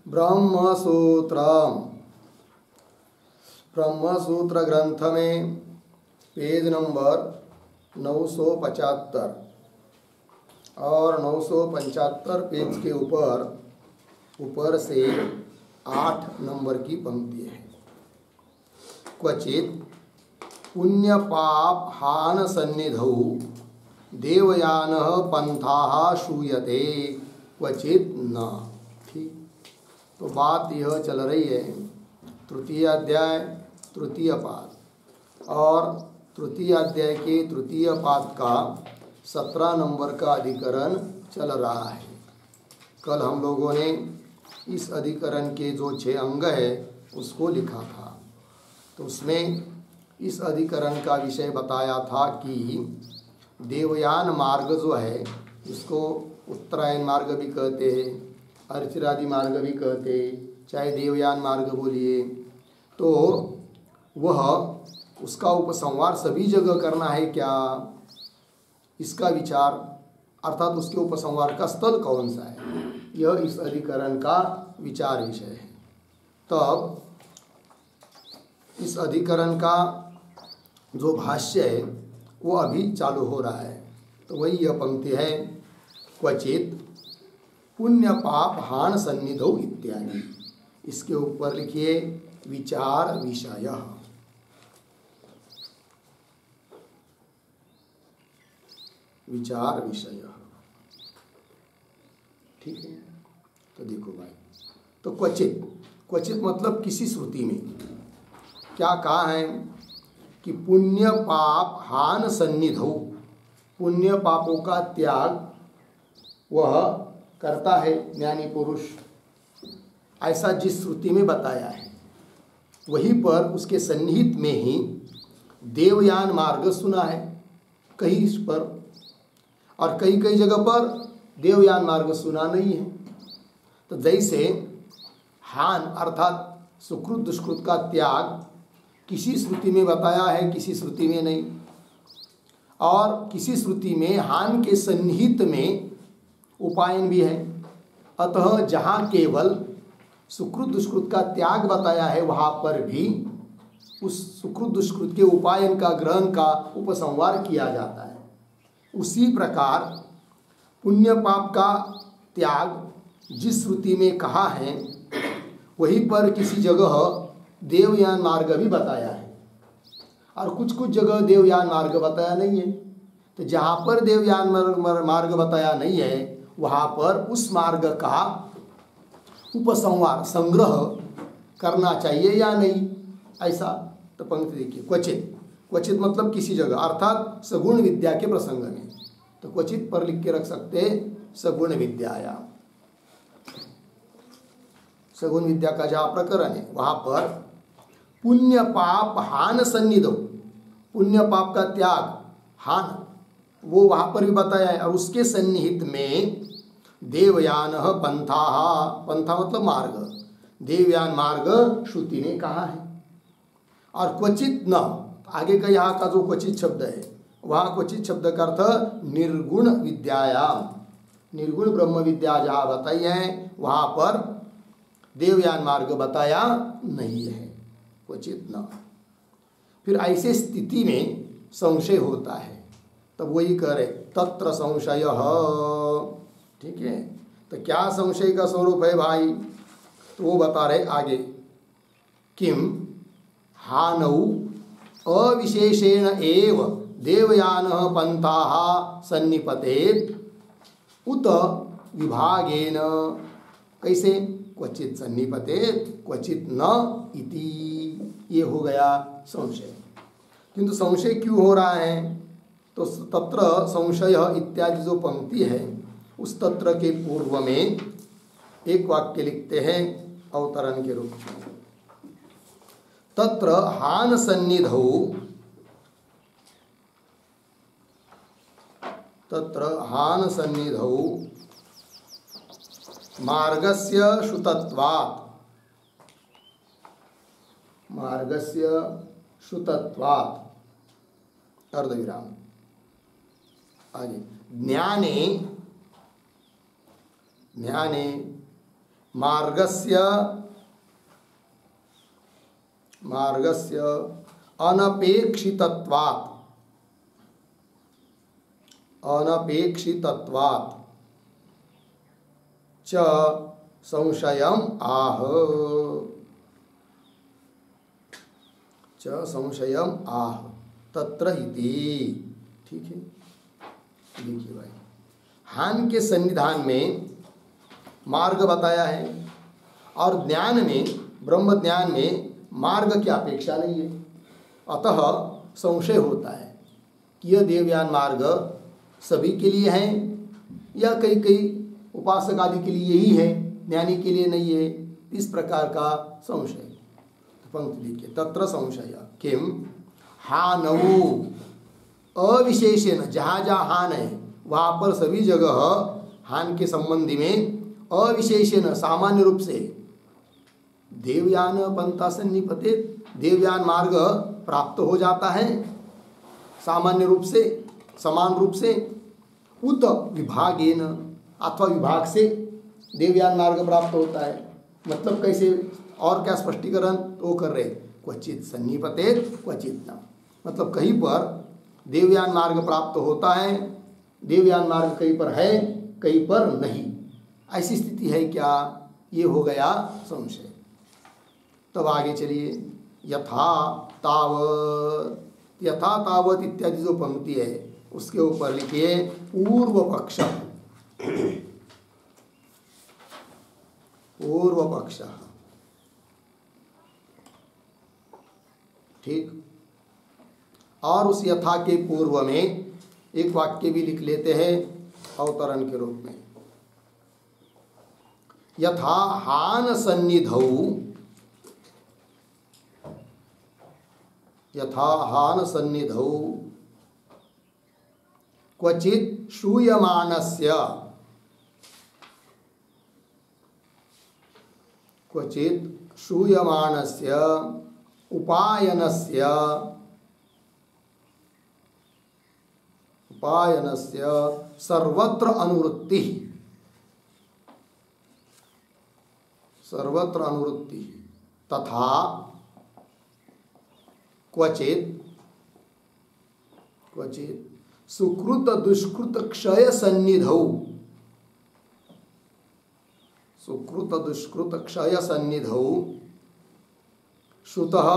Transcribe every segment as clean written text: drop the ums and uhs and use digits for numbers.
ब्रह्मसूत्र ब्रह्मसूत्र ग्रंथ में page number 975 और 975 पेज के ऊपर से 8 नंबर की पंक्ति है। क्वचित पुण्य पाप हान सन्निधौ देवयान पंथा श्रूयते क्वचित न। ठीक, तो बात यह चल रही है तृतीय अध्याय तृतीय पाद और तृतीय अध्याय के तृतीय पाद का 17 नंबर का अधिकरण चल रहा है। कल हम लोगों ने इस अधिकरण के जो 6 अंग है उसको लिखा था। तो उसमें इस अधिकरण का विषय बताया था कि देवयान मार्ग जो है इसको उत्तरायण मार्ग भी कहते हैं, अर्चिरादि मार्ग भी कहते हैं, चाहे देवयान मार्ग बोलिए। तो वह उसका उपसंहार सभी जगह करना है क्या, इसका विचार अर्थात उसके उपसंहार का स्थल कौन सा है, यह इस अधिकरण का विचार विषय है। तब इस अधिकरण का जो भाष्य है वो अभी चालू हो रहा है। तो वही यह पंक्ति है, क्वचित पुण्य पाप हान सन्निधौ इत्यादि। इसके ऊपर लिखिए विचार विषय। विचार विषय, ठीक है। तो देखो भाई, तो क्वचित मतलब किसी श्रुति में क्या कहा है कि पुण्य पाप हान सन्निधौ, पुण्य पापों का त्याग वह करता है ज्ञानी पुरुष, ऐसा जिस श्रुति में बताया है वहीं पर उसके सन्निहित में ही देवयान मार्ग सुना है कहीं इस पर, और कई कई जगह पर देवयान मार्ग सुना नहीं है। तो जैसे हान अर्थात सुकृत दुष्कृत का त्याग किसी श्रुति में बताया है, किसी श्रुति में नहीं, और किसी श्रुति में हान के सन्निहित में उपायन भी है। अतः जहाँ केवल सुकृत दुष्कृत का त्याग बताया है वहाँ पर भी उस सुकृत दुष्कृत के उपायन का ग्रहण का उपसंहार किया जाता है। उसी प्रकार पुण्य पाप का त्याग जिस श्रुति में कहा है वहीं पर किसी जगह देवयान मार्ग भी बताया है, और कुछ कुछ जगह देवयान मार्ग बताया नहीं है। तो जहाँ पर देवयान मार्ग बताया नहीं है वहाँ पर उस मार्ग का उपसंहार संग्रह करना चाहिए या नहीं, ऐसा। तो पंक्ति देखिए, क्वचित मतलब किसी जगह अर्थात सगुण विद्या के प्रसंग में। तो क्वचित पर लिख के रख सकते सगुण विद्याया, सगुण विद्या का जहाँ प्रकरण है वहाँ पर पुण्य पाप हान सन्निधौ, पुण्य पाप का त्याग हान वो वहाँ पर भी बताया है, और उसके सन्निहित में देवयान पंथा मतलब मार्ग, देवयान मार्ग श्रुति ने कहा है। और क्वचित न, आगे का यहाँ का जो क्वचित शब्द है वहाँ क्वचित शब्द का अर्थ निर्गुण विद्यायाम, निर्गुण ब्रह्म विद्या जहाँ बताई है वहाँ पर देवयान मार्ग बताया नहीं है, क्वचित न। फिर ऐसे स्थिति में संशय होता है, तब वही करे तत्र संशय। ठीक है, तो क्या संशय का स्वरूप है भाई, तो वो बता रहे आगे, किम हानौ अविशेषेण एव देवयान पंथाः सन्निपतेत् उत विभागेन, कैसे, क्वचित सन्निपतेत् क्वचित न इति, ये हो गया संशय। किंतु संशय क्यों हो रहा है, तो तत्र संशय इत्यादि जो पंक्ति है उस तत्र के पूर्व में एक वाक्य लिखते हैं अवतरण के रूप में, तत्र हान सन्निधौ, तत्र हान सन्निधौ मार्गस्य श्रुतत्वात्, मार्गस्य श्रुतत्वात् अर्धविराम, आगे ज्ञाने मार्गस्य अनपेक्षितत्वात् च संशयम आह तत्र इति। ठीक है, देखिए भाई, हान के सन्निधान में मार्ग बताया है और ज्ञान में, ब्रह्म ज्ञान में मार्ग की अपेक्षा नहीं है। अतः संशय होता है कि यह देवयान मार्ग सभी के लिए है या कई कई उपासक आदि के लिए ही है, ज्ञानी के लिए नहीं है। इस प्रकार का संशय। पंक्ति लिखिए, तत्र संशय किम हानवो अविशेषेण, जहाँ जहाँ हान है वहाँ पर सभी जगह हान के संबंधी में अविशेषेण सामान्य रूप से देवयान पंथा सन्निपते, देवयान मार्ग प्राप्त हो जाता है सामान्य रूप से, समान रूप से। उत विभागेन, अथवा विभाग से देवयान मार्ग प्राप्त होता है। मतलब कैसे, और क्या स्पष्टीकरण तो कर रहे, क्वचित सन्निपते क्वचित न, मतलब कहीं पर देवयान मार्ग प्राप्त होता है, देवयान मार्ग कहीं पर है कहीं पर नहीं, ऐसी स्थिति है क्या, ये हो गया संशय। तब आगे चलिए, यथा तावत इत्यादि जो पंक्ति है उसके ऊपर लिखिए पूर्व पक्ष। ठीक, और उस यथा के पूर्व में एक वाक्य भी लिख लेते हैं अवतरण के रूप में, यथा हान सन्निधौ क्वचित श्रूयमाणस्य उपायनस्य सर्वत्र अनुवृत्ति तथा क्वचित सुकृत दुष्कृत क्षय सन्निधौ श्रुतः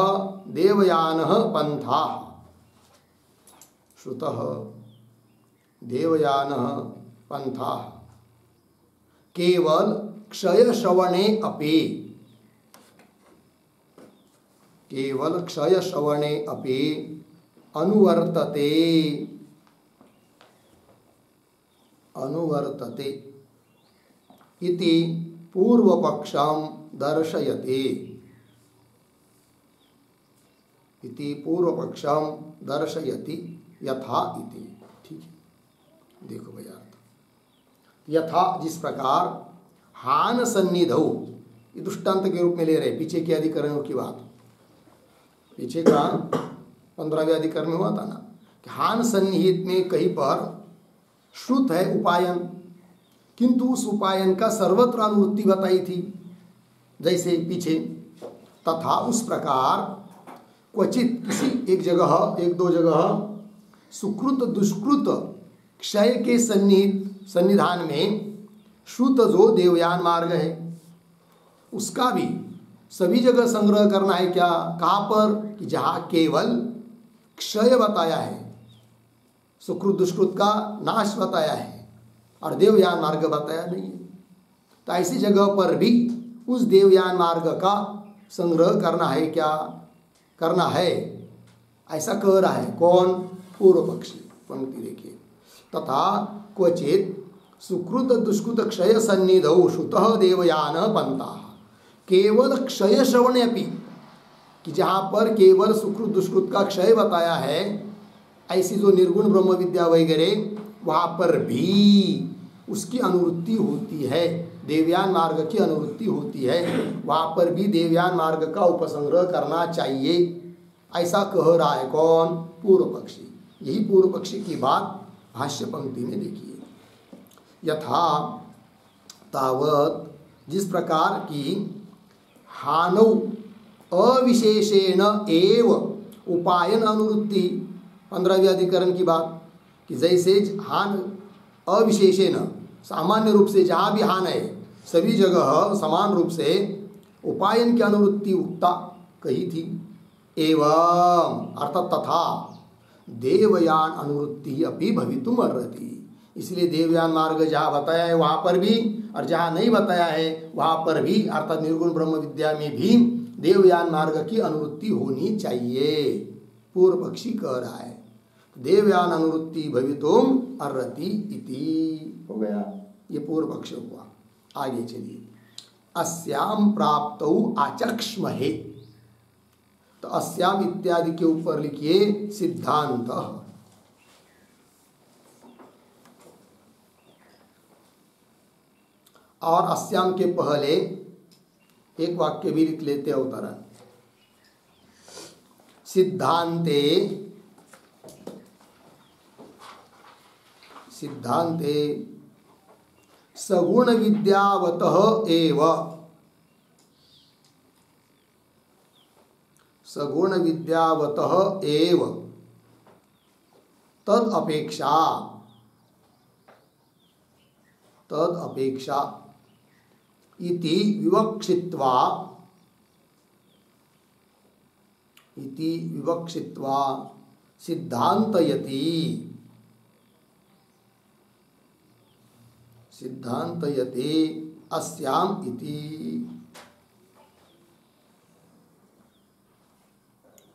देवयानः पंथाः केवल क्षय श्रवणे अपि अनुवर्तते इति पूर्वपक्षं दर्शयति यथा इति। ठीक है, देखो भैया, यथा जिस प्रकार हान सन्निधौ, ये दृष्टांत के रूप में ले रहे, पीछे के अधिकरणों की बात, पीछे का 15वें अधिकरण में हुआ था ना कि हान सन्निहित में कहीं पर श्रुत है उपायन, किंतु उस उपायन का सर्वत्र अनुवृत्ति बताई थी जैसे पीछे, तथा उस प्रकार क्वचित किसी एक दो जगह सुकृत दुष्कृत क्षय के सन्निधान में श्रुत जो देवयान मार्ग है उसका भी सभी जगह संग्रह करना है। क्या, कहाँ पर, कि जहाँ केवल क्षय बताया है, सुकृत दुष्कृत का नाश बताया है और देवयान मार्ग बताया नहीं है, तो ऐसी जगह पर भी उस देवयान मार्ग का संग्रह करना है। क्या करना है, ऐसा कह रहा है कौन, पूर्व पक्षी। पंक्ति देखिए, तथा क्वचित सुकृत दुष्कृत क्षय सन्निधौ श्रुतः देवयान पंथा, केवल क्षय श्रवणे अपि, कि जहाँ पर केवल सुकृत दुष्कृत का क्षय बताया है, ऐसी जो निर्गुण ब्रह्म विद्या वगैरह वहाँ पर भी उसकी अनुवृत्ति होती है, देवयान मार्ग की अनुवृत्ति होती है, वहाँ पर भी देवयान मार्ग का उपसंग्रह करना चाहिए, ऐसा कह रहा है कौन, पूर्व पक्षी। यही पूर्व पक्षी की बात भाष्य पंक्ति में देखिए, यथा तावत जिस प्रकार की हानौ अविशेषेण एव उपायन अनुवृत्ति, 15वें अधिकरण की बात, कि जैसे हान अविशेषेण, सामान्य रूप से जहाँ भी हान है सभी जगह समान रूप से उपायन की अनुवृत्ति उक्ता कही थी। एवं अर्थात तथा देवयान अनुवृत्ति अपि भवितुम अर्हति। इसलिए देवयान मार्ग जहाँ बताया है वहाँ पर भी, और जहाँ नहीं बताया है वहाँ पर भी, अर्थात निर्गुण ब्रह्म विद्या में भी देवयान मार्ग की अनुवृत्ति होनी चाहिए, पूर्व पक्षी कह रहा है। देवयान अनुवृत्ति भवितुम अर्हति इति हो गया, ये पूर्व पक्ष हुआ। आगे चलिए, अस्याम प्राप्तौ आचक्ष्महे, तो अस्याम इत्यादि के ऊपर लिखिए सिद्धांत। और अस्याम के पहले एक वाक्य भी लिख लेते अवतरण, सिद्धांते, सिद्धांते सगुण विद्यावतः एव, सगुण विद्यावतः एव तद अपेक्षा, तद अपेक्षा इति विवक्षित्वा, इति विवक्षित्वा सिद्धांतयति, सिद्धांतयति अस्याम इति।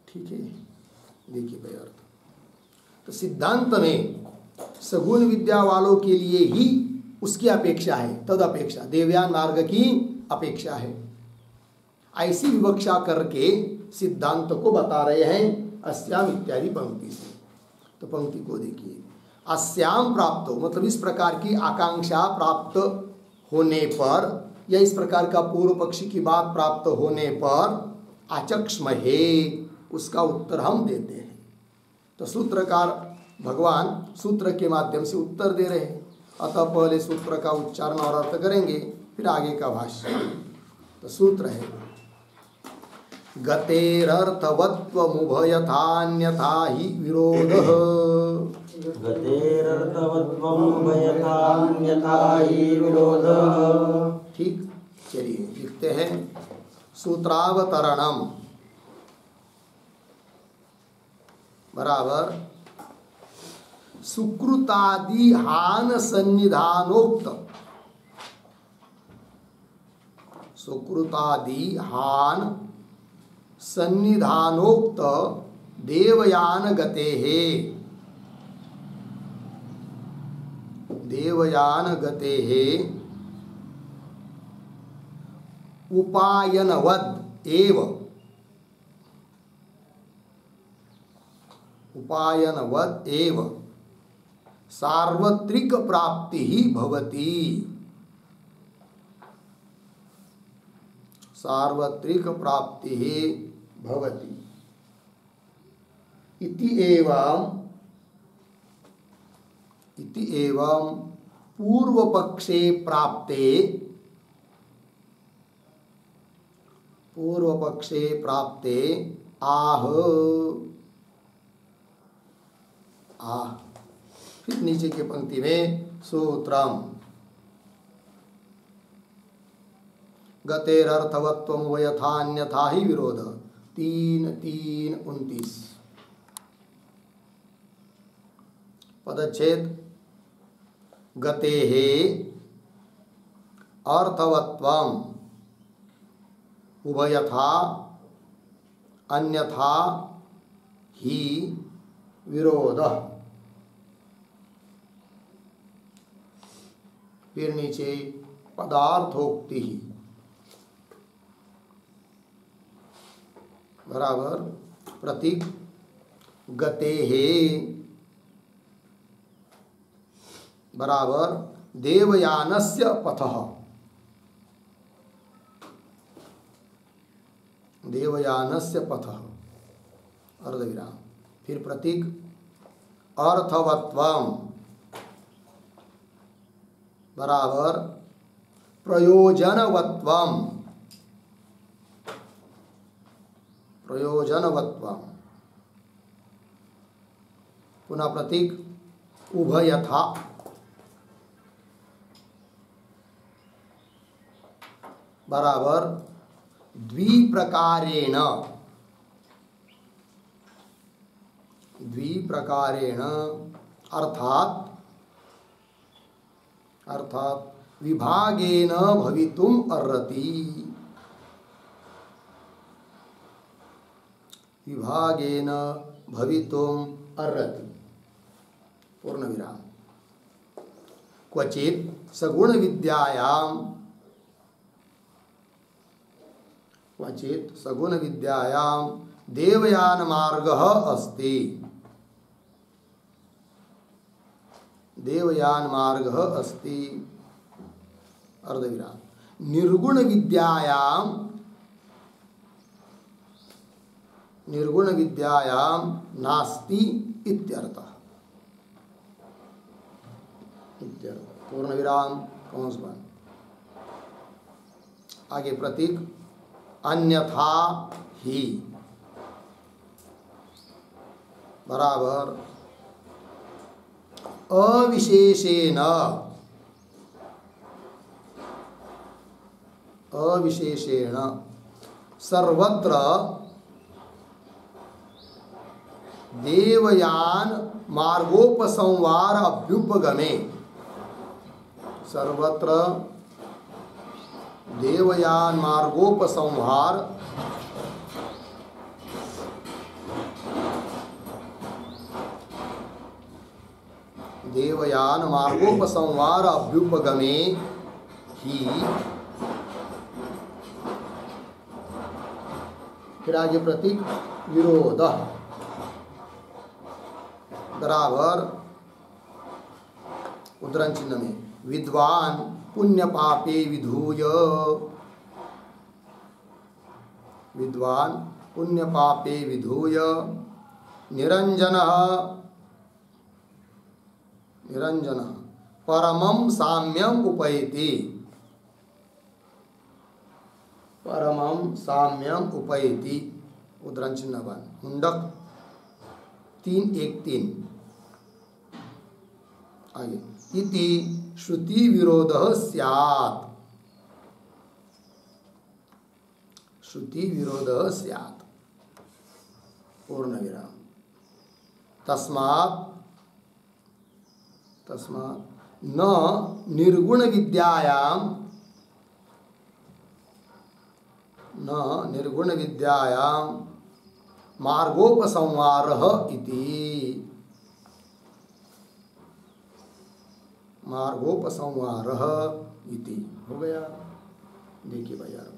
ठीक है, देखिए भाई अर्थ, तो सिद्धांत में सगुण विद्या वालों के लिए ही उसकी अपेक्षा है, तद अपेक्षा, देवयान मार्ग की अपेक्षा है, ऐसी विवक्षा करके सिद्धांत को बता रहे हैं अस्याम इत्यादि पंक्ति से। तो पंक्ति को देखिए, अस्याम प्राप्त, मतलब इस प्रकार की आकांक्षा प्राप्त होने पर, या इस प्रकार का पूर्व पक्षी की बात प्राप्त होने पर आचक्ष्महे, उसका उत्तर हम देते हैं। तो सूत्रकार भगवान सूत्र के माध्यम से उत्तर दे रहे हैं, अतः पहले सूत्र का उच्चारण और अर्थ करेंगे, फिर आगे का भाष्य। तो सूत्र है, गतेरर्थवत्वमुभयथान्यथा हि विरोधः, गतेरर्थवत्वमुभयथान्यथा हि विरोधः। ठीक, चलिए लिखते हैं सूत्रावतरणम बराबर सुकृतादि हान सन्निधानोक्त, सुकृतादि हान सन्निधानोक्त देवयान गतेहे, देवयान गतेहे उपायनवद एव, उपायनवद एव सार्वत्रिक प्राप्ति ही भवति, सार्वत्रिक प्राप्ति ही भवति इति एवं पूर्व पक्षे प्राप्ते, पूर्व पक्षे प्राप्ते आह, आह, फिर नीचे की पंक्ति में सूत्रम गतेरर्थवत्वम यथान्यथा ही विरोध, 3:3-29 पदच्छेद, गतेहे अर्थवत्वम उभयथा अन्यथा ही विरोधः, फिर नीचे पदार्थोक्ति ही बराबर प्रतीक गतेहे बराबर देवयानस्य पथः, देवयानस्य पथः अर्धविराम, फिर प्रतीक अर्थवत्वम बराबर प्रयोजनवत्वम, प्रयोजनवत्वम। पुनः प्रतीक उभयथा, बराबर द्विप्रकारेण, द्विप्रकारेण अर्थात विभागेन भवितुम अर्हति, विभागेन भवितुम अर्हति। पूर्ण विराम। क्वचित सगुण विद्यायाम, क्वचित सगुण विद्यायाम देवयान मार्गः अस्ति, देवयान मार्गः अस्ति, अर्धविराम। निर्गुण विद्यायाम, निर्गुण विद्यायाम नास्ति इत्यर्थः, इत्यर्थ। पूर्ण विराम कंस बंद। आगे प्रतीक अन्यथा ही, बराबर अविशेषेण, अविशेषेण सर्वत्र देवयान मार्गोपसंहार अभ्युपगमे, सर्वत्र देवयान मार्गोपसंहार देवयान मार्गोपसंहार अभ्युपगमे ही। फिर आगे प्रतीक विरोध, बराबर उद्धरण चिन्ह में विद्वान पुण्य पापे विधूय, विद्वान पुण्य पापे विधूय निरंजनः, निरंजनः परमं साम्यम उपैति, परमं साम्यम उपैति। उद्धरण चिन्ह बन मुंडक 3:1-3। आगे इति श्रुति विरोधः स्यात्, श्रुति विरोधः स्यात्। पूर्ण विराम। तस्मात्, तस्मात् न निर्गुण विद्यायाम, न निर्गुण विद्यायाम मार्गोपसंहारः इति, मार्गोपसंहारः इति हो गया। देखिए भाई यार,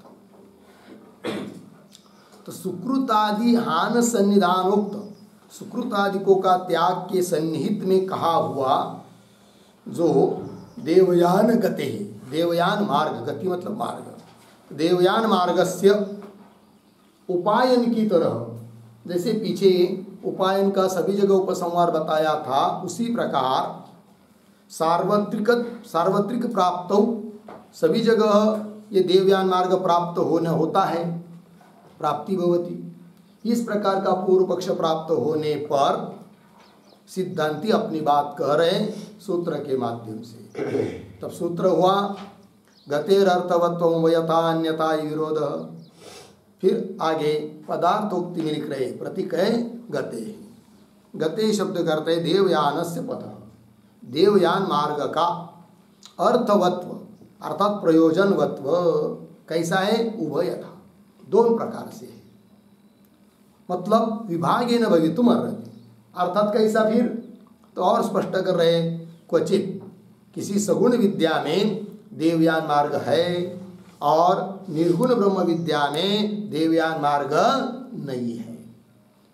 तो सुकृतादि हान सन्निधानोक्त, सुकृतादिकों का त्याग के सन्निहित में कहा हुआ जो देवयान गते है, देवयान मार्ग, गति मतलब मार्ग, देवयान मार्गस्य उपायन की तरह, जैसे पीछे उपायन का सभी जगह उपसंहार बताया था, उसी प्रकार सार्वत्रिक, सार्वत्रिक प्राप्त सभी जगह ये देवयान मार्ग प्राप्त होने होता है, प्राप्ति भवती। इस प्रकार का पूर्व पक्ष प्राप्त होने पर सिद्धांती अपनी बात कह रहे सूत्र के माध्यम से। तब सूत्र हुआ गतेरर्थवत्वम वयथा अन्यथा विरोध। फिर आगे पदार्थोक्ति में लिख रहे प्रतीक है गते, गते शब्द करते देवयानस्य पथ, देवयान मार्ग का अर्थवत्व अर्थात प्रयोजनवत्व कैसा है, उभयथा, दोनों प्रकार से है। मतलब विभागे न भवितुम अर्हति, अर्थात कैसा, फिर तो और स्पष्ट कर रहे क्वचित किसी सगुण विद्या में देवयान मार्ग है और निर्गुण ब्रह्म विद्या में देवयान मार्ग नहीं है।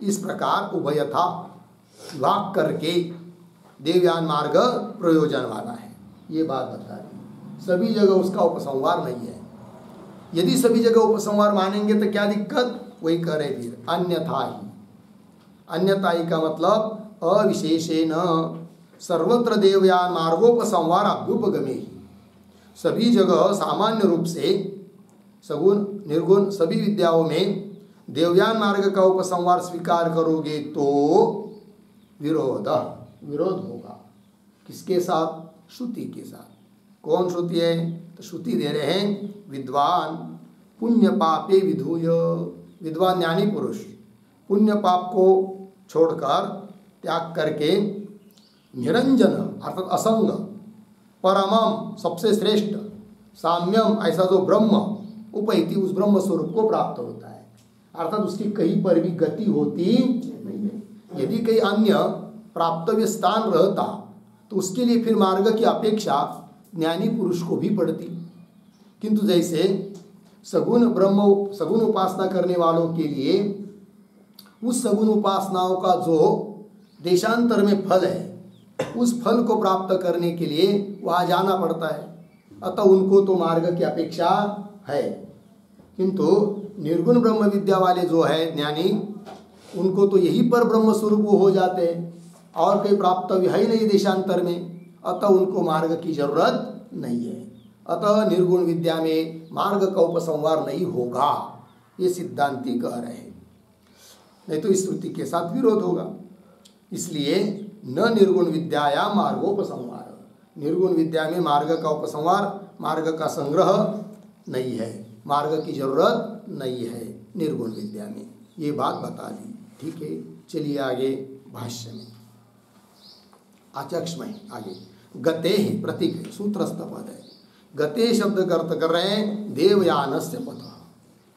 इस प्रकार उभयथा विभाग करके देवयान मार्ग प्रयोजन वाला है, ये बात बता दी। सभी जगह उसका उपसंहार नहीं है। यदि सभी जगह उपसंहार मानेंगे तो क्या दिक्कत, वही करे फिर अन्यथा ही। अन्यथा ही का मतलब अविशेषेण सर्वत्र देवयान मार्गोपसंहार अभ्युपगमे ही, सभी जगह सामान्य रूप से सगुण निर्गुण सभी विद्याओं में देवयान मार्ग का उपसंहार स्वीकार करोगे तो विरोध होगा। किसके साथ? श्रुति के साथ। कौन श्रुति है? तो श्रुति दे रहे हैं विद्वान पुण्य पापे विधूय, विद्वान ज्ञानी पुरुष पुण्य पाप को छोड़कर त्याग करके निरंजन अर्थात असंग परमम सबसे श्रेष्ठ साम्यम ऐसा जो ब्रह्म उपैति उस ब्रह्म स्वरूप को प्राप्त होता है, अर्थात उसकी कहीं पर भी गति होती नहीं है। यदि कहीं अन्य प्राप्तव्य स्थान रहता तो उसके लिए फिर मार्ग की अपेक्षा ज्ञानी पुरुष को भी पड़ती, किंतु जैसे सगुण उपासना करने वालों के लिए उस सगुण उपासनाओं का जो देशांतर में फल है उस फल को प्राप्त करने के लिए वहाँ जाना पड़ता है, अतः उनको तो मार्ग की अपेक्षा है। किंतु निर्गुण ब्रह्म विद्या वाले जो है ज्ञानी उनको तो यही पर ब्रह्म स्वरूप वो हो जाते हैं और कोई प्राप्तव्य है ही नहीं देशांतर में, अतः उनको मार्ग की जरूरत नहीं है। अतः निर्गुण विद्या में मार्ग का उपसंहार नहीं होगा, ये सिद्धांती कह रहे हैं, नहीं तो इस श्रुति के साथ विरोध होगा। इसलिए न निर्गुण विद्याया मार्गोपसंहार, निर्गुण विद्या में मार्ग का उपसंहार मार्ग का संग्रह नहीं है, मार्ग की जरूरत नहीं है निर्गुण विद्या में, ये बात बता दी। ठीक है, चलिए आगे भाष्य में आचक्ष में आगे गते ही प्रतीक है, सूत्रस्थ पद है। गते शब्द का अर्थ कर रहे हैं देवयानस्य पथ,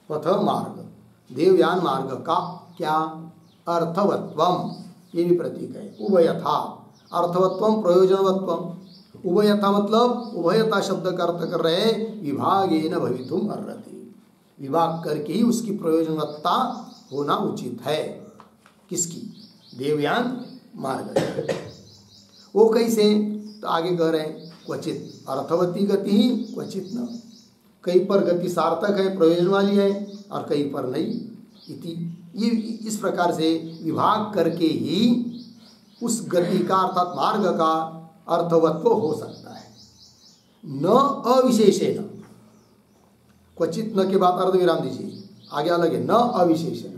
पथ मार्ग, देवयान मार्ग का क्या अर्थवत्वम, ये भी प्रतीक है। उभयथा अर्थवत्वम प्रयोजनवत्वम, उभयथा मतलब उभयता शब्द का अर्थ कर रहे हैं विभागेन भवितुम अर्हति, विभाग करके ही उसकी प्रयोजनवत्ता होना उचित है। किसकी? देवयान मार्ग। वो कैसे? तो आगे कह रहे हैं क्वचित अर्थवती गति ही क्वचित न, कहीं पर गति सार्थक है प्रयोजन वाली है और कहीं पर नहीं इति, ये इस प्रकार से विभाग करके ही उस गति का अर्थात मार्ग का अर्थवत्व हो सकता है। न अविशेषेण, क्वचित न के बाद अर्ध विराम दीजिए, आगे अलग है न अविशेषेण।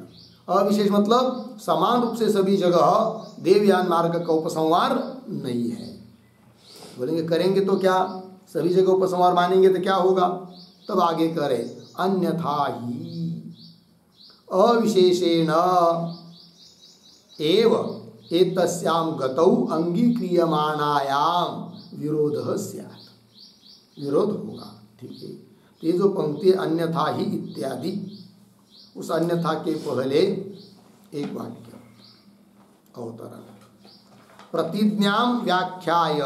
अविशेष मतलब समान रूप से सभी जगह देवयान मार्ग का उपसंहार नहीं है। बोलेंगे करेंगे तो क्या, सभी जगह उपसंहार मानेंगे तो क्या होगा? तब आगे करें अन्यथा ही अविशेषेण एव एतस्याम गतौ अंगीक्रियमाणायाम विरोधः स्यात्, विरोध होगा। ठीक है, तो ये जो पंक्ति अन्यथा ही इत्यादि, उस अन्यथा के पहले एक वाक्य अवतरण, प्रतिज्ञां व्याख्याय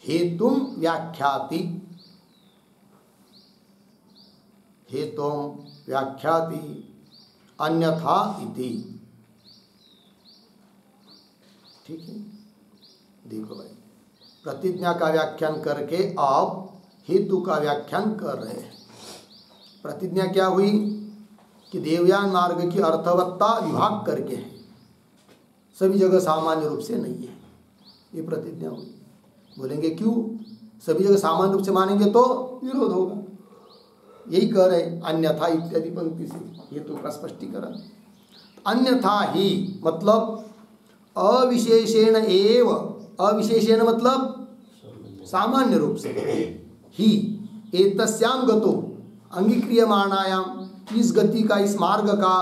हेतुम व्याख्याति, हेतुम व्याख्याति अन्यथा इति। ठीक है, देखो भाई, प्रतिज्ञा का व्याख्यान करके आप हेतु का व्याख्यान कर रहे हैं। प्रतिज्ञा क्या हुई कि देवयान मार्ग की अर्थवत्ता विभाग करके है, सभी जगह सामान्य रूप से नहीं है, ये प्रतिज्ञा हुई। बोलेंगे क्यों? सभी जगह सामान्य रूप से मानेंगे तो विरोध होगा, यही कह रहे अन्यथा इत्यादि पंक्ति से हेतु का स्पष्टीकरण। अन्यथा ही मतलब अविशेषेण एव, अविशेषेण मतलब सामान्य रूप से, ही एतस्याम गतो अंगीक्रियमाणायाम, इस गति का इस मार्ग का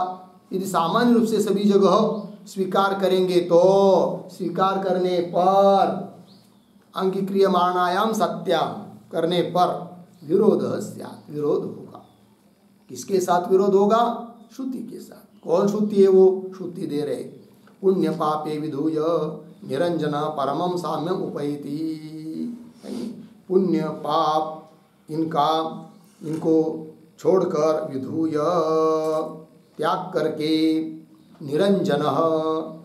यदि सामान्य रूप से सभी जगह स्वीकार करेंगे तो स्वीकार करने पर अंगीक्रियमाणायाम सत्याम करने पर विरोध स्यात्, विरोध होगा। किसके साथ विरोध होगा? श्रुति के साथ। कौन श्रुति है? वो श्रुति दे रहे पुण्य पापे विधूय निरंजन परमम साम्यम उपैति, पुण्य पाप इनको छोड़कर विधूय त्याग करके निरंजन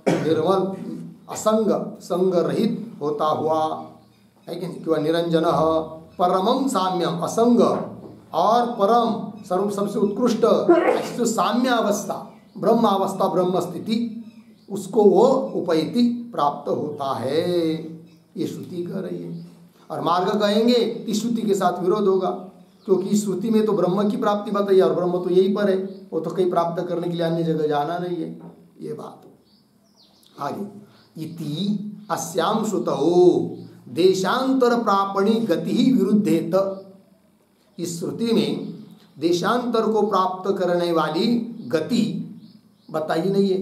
निर्मल असंग संग रहित होता हुआ है कि नहीं, कि वह निरंजन परमम साम्यम, असंग और परम सर्व सबसे उत्कृष्ट जो साम्य अवस्था ब्रह्म अवस्था ब्रह्म स्थिति उसको वो उपैति प्राप्त होता है, ये श्रुति कह रही है। और मार्ग कहेंगे इस श्रुति के साथ विरोध होगा, क्योंकि इस श्रुति में तो ब्रह्म की प्राप्ति बताई और ब्रह्म तो यही पर है, वो तो कहीं प्राप्त करने के लिए अन्य जगह जाना नहीं है, ये बात। आगे इति अस्याम श्रुतौ देशांतर प्रापणी गति ही विरुद्धेत, इस श्रुति में देशांतर को प्राप्त करने वाली गति बताई नहीं है,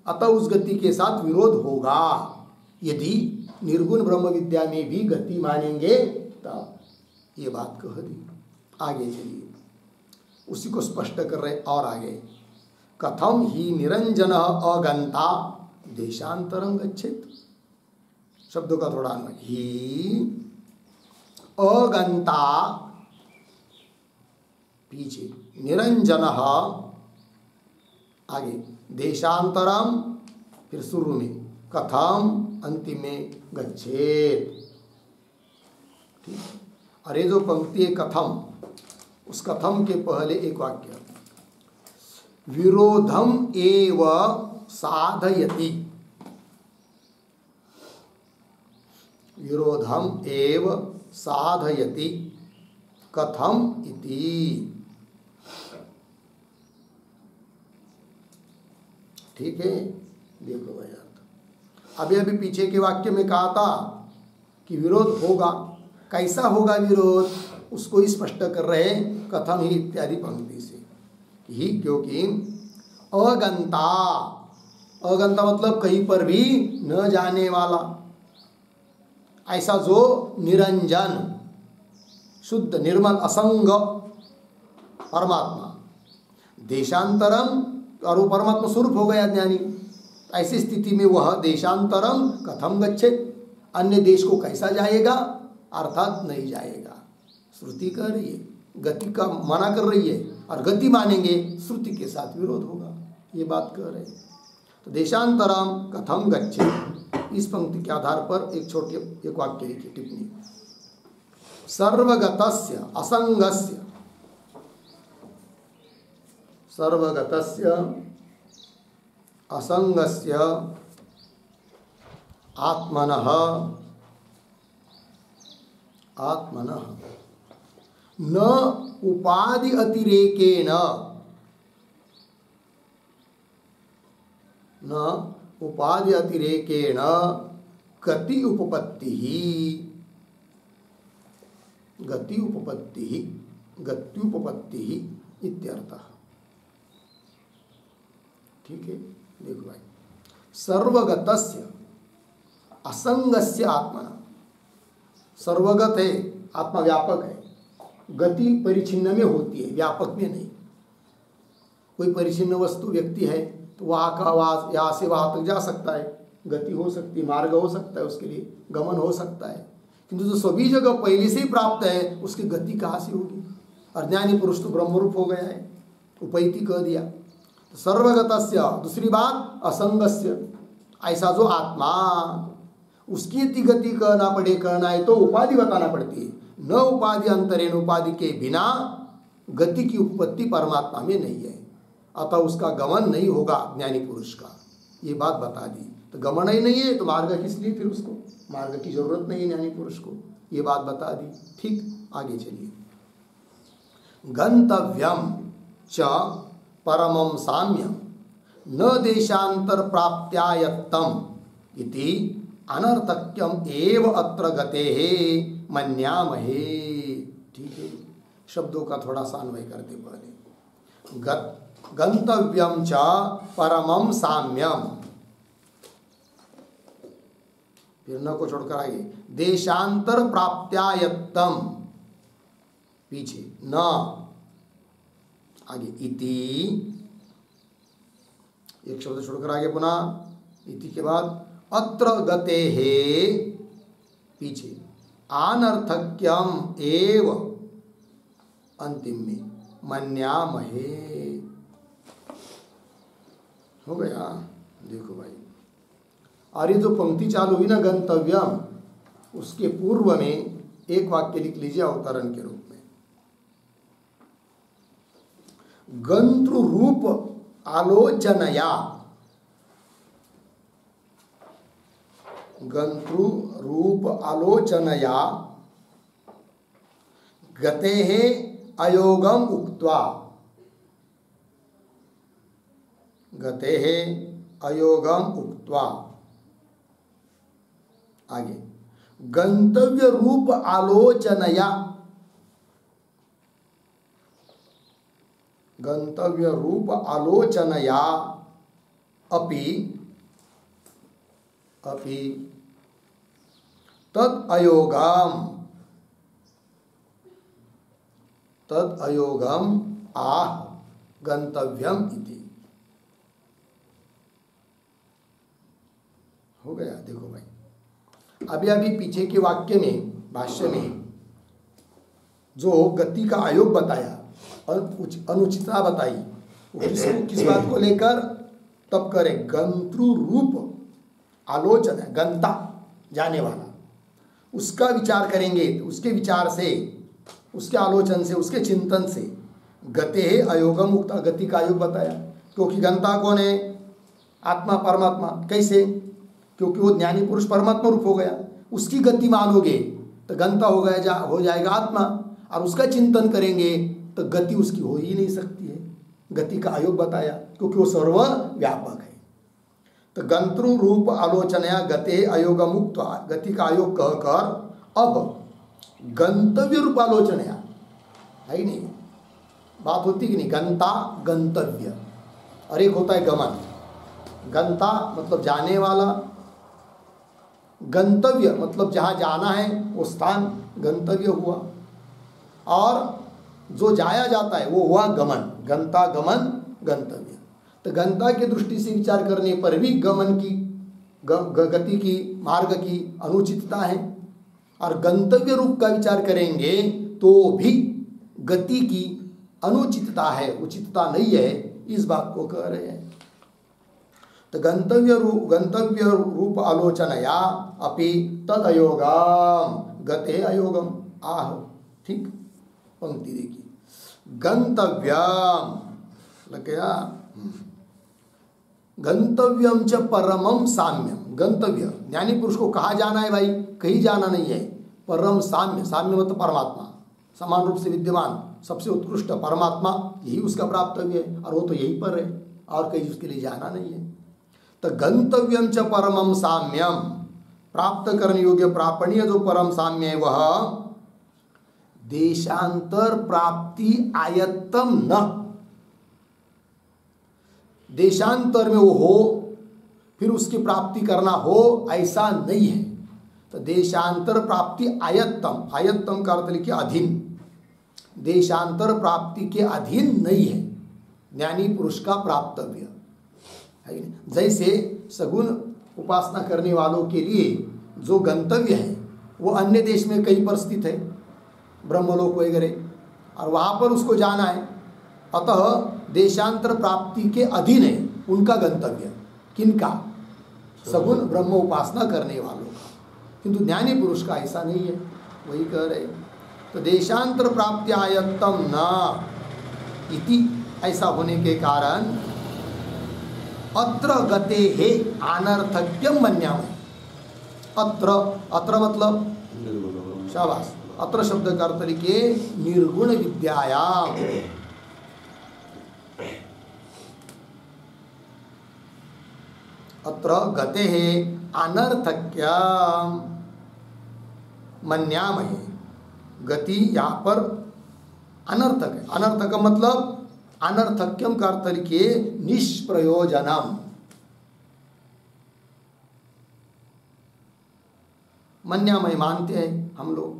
अतः उस गति के साथ विरोध होगा। यदि निर्गुण ब्रह्म विद्या में भी गति मानेंगे तब ये बात कह दी। आगे चलिए, उसी को स्पष्ट कर रहे और आगे, कथम ही निरंजन अगंता देशांतरं गच्छेत, शब्दों का थोड़ा अन्वय, ही अगंता पीछे, निरंजन आगे, देशांतरम फिर शुरू में, कथम अंतिम में गच्छेत। ठीक, अरे जो पंक्ति है कथम, उस कथम के पहले एक वाक्य, विरोधम एव साधयति, विरोधम एव साधयति कथम इति। ठीक है, देखो भाई अर्थ। अभी पीछे के वाक्य में कहा था कि विरोध होगा, कैसा होगा विरोध, उसको ही स्पष्ट कर रहे हैं कथम ही इत्यादि पंक्ति से ही, क्योंकि अगंता, अगंता मतलब कहीं पर भी न जाने वाला, ऐसा जो निरंजन शुद्ध निर्मल असंग परमात्मा, देशांतरम, और वो परमात्मा स्वरूप हो गया ज्ञानी, ऐसी स्थिति में वह देशांतरम कथम गच्छेत, अन्य देश को कैसा जाएगा, अर्थात नहीं जाएगा। श्रुति कह रही है, गति का मना कर रही है, और गति मानेंगे श्रुति के साथ विरोध होगा, ये बात कह रहे हैं। तो देशांतरम कथम गच्छेत, इस पंक्ति के आधार पर एक वाक्य लिखी टिप्पणी, सर्वगतस्य असंगस्य, सर्वगतस्य असंगस्य आत्मनः, आत्मनः न उपाधि अतिरेकेण, न उपाधि अतिरेकेण गति उपपत्ति ही, गति उपपत्ति ही, गत्युपपत्ति ही इत्यर्थः। ठीक है, देखो भाई, सर्वगतस्य असंगस्य आत्मना, सर्वगत है, आत्मा व्यापक है, गति परिचिन्न में होती है, व्यापक में नहीं। कोई परिचिन्न वस्तु व्यक्ति है तो वहाँ का वहाँ, यहाँ से वहाँ तक जा सकता है, गति हो सकती है, मार्ग हो सकता है, उसके लिए गमन हो सकता है, किंतु जो सभी जगह पहले से ही प्राप्त है उसकी गति कहाँ से होगी। अज्ञानी पुरुष तो ब्रह्मरूप हो गया है, उपैति कह दिया। तो सर्वगतस्य, दूसरी बात असंगस्य, ऐसा जो आत्मा, उसकी गति कहना पड़े, कहना है तो उपाधि बताना पड़ती है, न उपाधि अंतरेण, उपाधि के बिना गति की उत्पत्ति परमात्मा में नहीं है, अतः उसका गमन नहीं होगा ज्ञानी पुरुष का, ये बात बता दी। तो गमन ही नहीं है तो मार्ग किस लिए, फिर उसको मार्ग की जरूरत नहीं है ज्ञानी पुरुष को, ये बात बता दी। ठीक, आगे चलिए, गंतव्यम च परमं साम्यम न देशांतर प्राप्त्यायत्तम इति अनर्थक्यम एव अत्र गतेः मन्यामहे। ठीक है, शब्दों का थोड़ा सा अन्वय करते पहले, गंतव्यम च परमं साम्यम, फिर न को छोड़कर आगे, देशांतर प्राप्त्यायत्तम, पीछे न, आगे इति, एक शब्द छोड़कर आगे पुनः इति के बाद अत्र गतेः, पीछे अनर्थक्यम एव, अंतिम में मन्यामहे। हो गया, देखो भाई, और ये जो पंक्ति चालू हुई ना गंतव्यम, उसके पूर्व में एक वाक्य लिख लीजिए अवतरण के रूप में, गंतृ रूप आलोचनया, गंतृ रूप आलोचनया गतेः अयोगम उक्त्वा, गतेः अयोगम उक्त्वा, आगे गंतव्य रूप आलोचनया, गंतव्य रूप आलोचनया अपि तद अयोगम आह गंतव्यम इति। हो गया। देखो भाई, अभी पीछे के वाक्य में, भाष्य में जो गति का आयोग बताया और अनुचितता बताई, वो किस बात को लेकर तब करे, गंतृ रूप आलोचना, गंता जाने वाला, उसका विचार करेंगे। उसके विचार से, उसके आलोचन से, उसके चिंतन से गते अयोगम उक्ता, गति का आयोग बताया। क्योंकि गंता कौन है? आत्मा, परमात्मा। कैसे? क्योंकि वो ज्ञानी पुरुष परमात्मा रूप हो गया, उसकी गति मानोगे तो गंता हो जाएगा आत्मा, और उसका चिंतन करेंगे तो गति उसकी हो ही नहीं सकती है। गति का आयोग बताया क्योंकि वो सर्वव्यापक है। तो गंतृ रूप आलोचनया गते अयोगम उक्त्वा, गति का आयोग कहकर अब गंतव्य रूप आलोचनया, है ही नहीं, बात होती कि नहीं, गंता गंतव्य, और एक होता है गमन। गंता मतलब जाने वाला, गंतव्य मतलब जहाँ जाना है वो स्थान गंतव्य हुआ, और जो जाया जाता है वो हुआ गमन। गंता गमन गंतव्य। तो गंता की दृष्टि से विचार करने पर भी गमन की, गति की, मार्ग की अनुचितता है, और गंतव्य रूप का विचार करेंगे तो भी गति की अनुचितता है, उचितता नहीं है, इस बात को कह रहे हैं। तो गंतव्य रूप आलोचनया अपि तद अयोगम गते अयोगम आह। ठीक, पंक्ति देखिए, गंतव्यम लग गया, गंतव्यम च परमम साम्यम। गंतव्य ज्ञानी पुरुष को कहाँ जाना है भाई? कहीं जाना नहीं है। परम साम्य, साम्य मतलब परमात्मा, समान रूप से विद्यमान, सबसे उत्कृष्ट परमात्मा, यही उसका प्राप्तव्य है, और वो तो यहीं पर है, और कहीं उसके लिए जाना नहीं है। तो गंतव्यम च परमम साम्यम, प्राप्त करने योग्य प्रापणीय जो परम साम्य है वह देशांतर प्राप्ति आयत्तम न, देशांतर में वो हो फिर उसकी प्राप्ति करना हो ऐसा नहीं है। तो देशांतर प्राप्ति आयत्तम, आयत्तम का अर्थ लिखिए अधीन, देशांतर प्राप्ति के अधीन नहीं है ज्ञानी पुरुष का प्राप्तव्य है। जैसे सगुण उपासना करने वालों के लिए जो गंतव्य है वो अन्य देश में कहीं पर स्थित है, ब्रह्मलोक वगैरह, और वहाँ पर उसको जाना है, अतः देशांतर प्राप्ति के अधीन है उनका गंतव्य। किनका? सगुण ब्रह्म उपासना करने वालों का। किंतु ज्ञानी पुरुष का ऐसा नहीं है, वही कह रहे। तो देशांतर प्राप्ति आयत्तम न इति, ऐसा होने के कारण अत्र गते हे अनर्थक्यम मन्यामहे। अत्र, अत्र मतलब शाबाश, अत्र शब्द का अर्थ लिखिए निर्गुण विद्यायाम। अत्र गते हे अनर्थक्यम मन्यामहे। गति यहाँ पर अनर्थक है। अनर्थक मतलब अनर्थक्यम का अर्थ लिखिए निष्प्रयोजनम। मन्यामय मानते हैं हम लोग,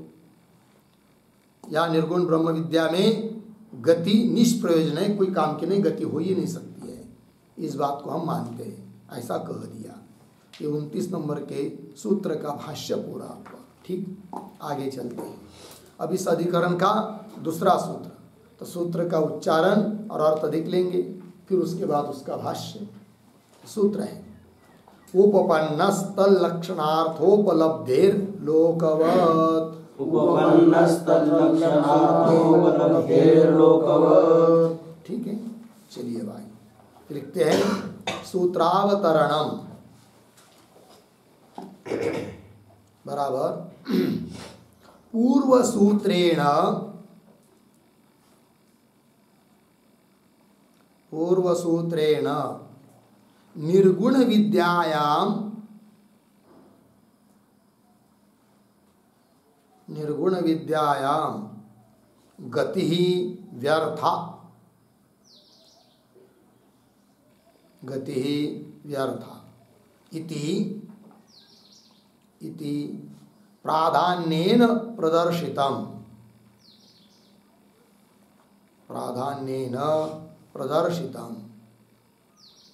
या निर्गुण ब्रह्म विद्या में गति निष्प्रयोजन है, कोई काम की नहीं, गति हो ही नहीं सकती है, इस बात को हम मानते हैं, ऐसा कह दिया। ये 29 नंबर के सूत्र का भाष्य पूरा हुआ। ठीक, आगे चलते हैं। अब इस अधिकरण का दूसरा सूत्र, तो सूत्र का उच्चारण और अर्थ देख लेंगे, फिर उसके बाद उसका भाष्य। सूत्र है उपपन्नस्तल लक्षणार्थोपलब्धेर लोकवत्। ठीक है, चलिए भाई लिखते हैं सूत्रावतरणम। बराबर पूर्वसूत्रेण निर्गुण विद्यायां गति व्यर्था इति प्राधान्येन प्रदर्शितम्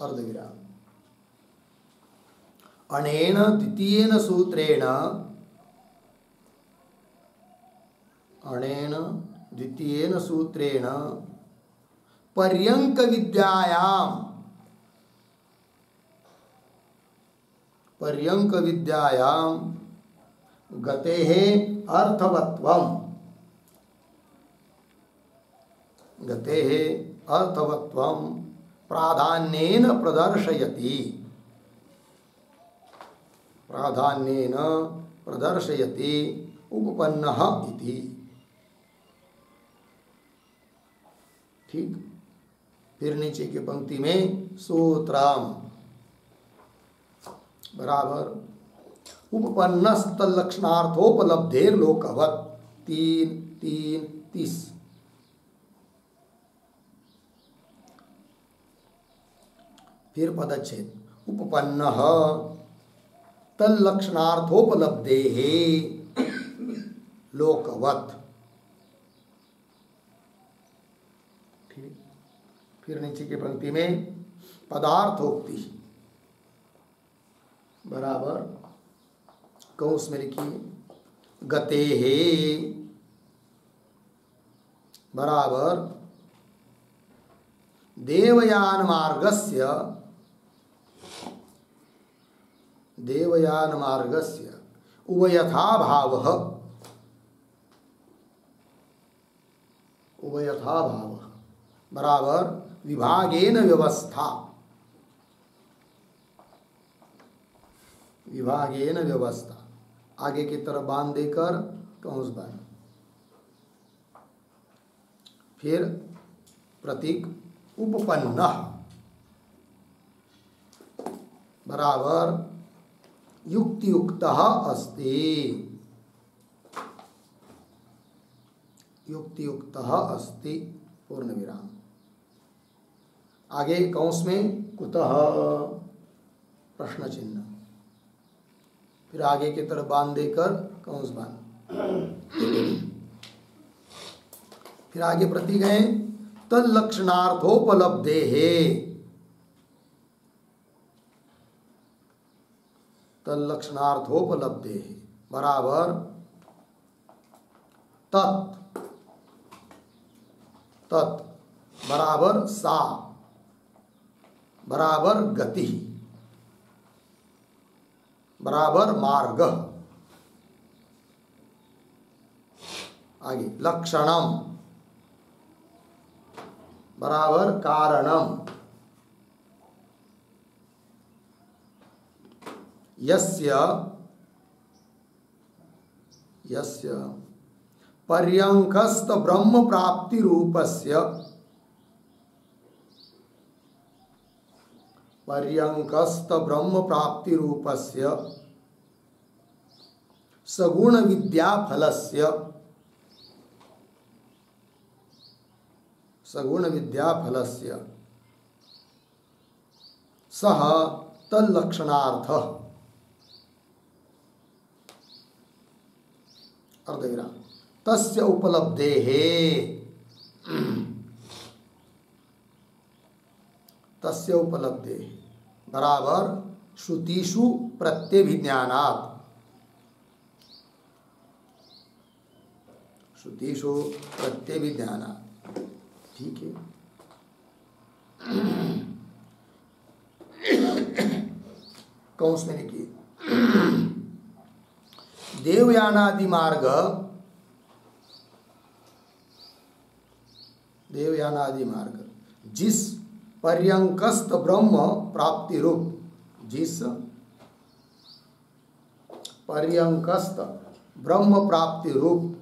अर्धविराम। अनेन द्वितीयेन सूत्रेण पर्यंक विद्यायां गतेः अर्थवत्वं प्राधान्येन प्रदर्शयति उपपन्नः इति। ठीक। फिर नीचे की पंक्ति में सूत्रम बराबर उपपन्नस्तल्लक्षणार्थोपलब्धेर लोकवत् 3:3:30। फिर पदच्छेद उपपन्नः तल्लक्षणार्थोपलब्धेः लोकवत्। ठीक। फिर नीचे की पंक्ति में पदार्थोक्ति बराबर कौंस में लिखिए गतेः बराबर देवयान मार्गस्य उभयथा भावः बराबर विभागेन व्यवस्था आगे की तरफ बांध देकर कौंस बंद। फिर प्रतीक उपपन्नः बराबर युक्तियुक्तः अस्ति पूर्ण विराम। आगे कौंस में कुतः प्रश्न चिन्ह। फिर आगे की तरफ बांध देकर कौंस बांध। फिर आगे प्रतीक है तल्लक्षणार्थोपलब्धेः बराबर तत् बराबर सा बराबर गति बराबर मार्ग। आगे लक्षणम बराबर कारणम यस्य पर्यंकस्त ब्रह्म प्राप्ति रूपस्य सगुण विद्याफलस्य सह तल्लक्षणार्थः अर्धविराम तस्य उपलब्धेः बराबर श्रुतिषु प्रत्यभिज्ञानात् ठीक है। कौंस में लिखिए देवयानादि मार्ग जिस पर्यंकस्त ब्रह्म प्राप्ति रूप पर्यंकस्त ब्रह्म प्राप्ति रूप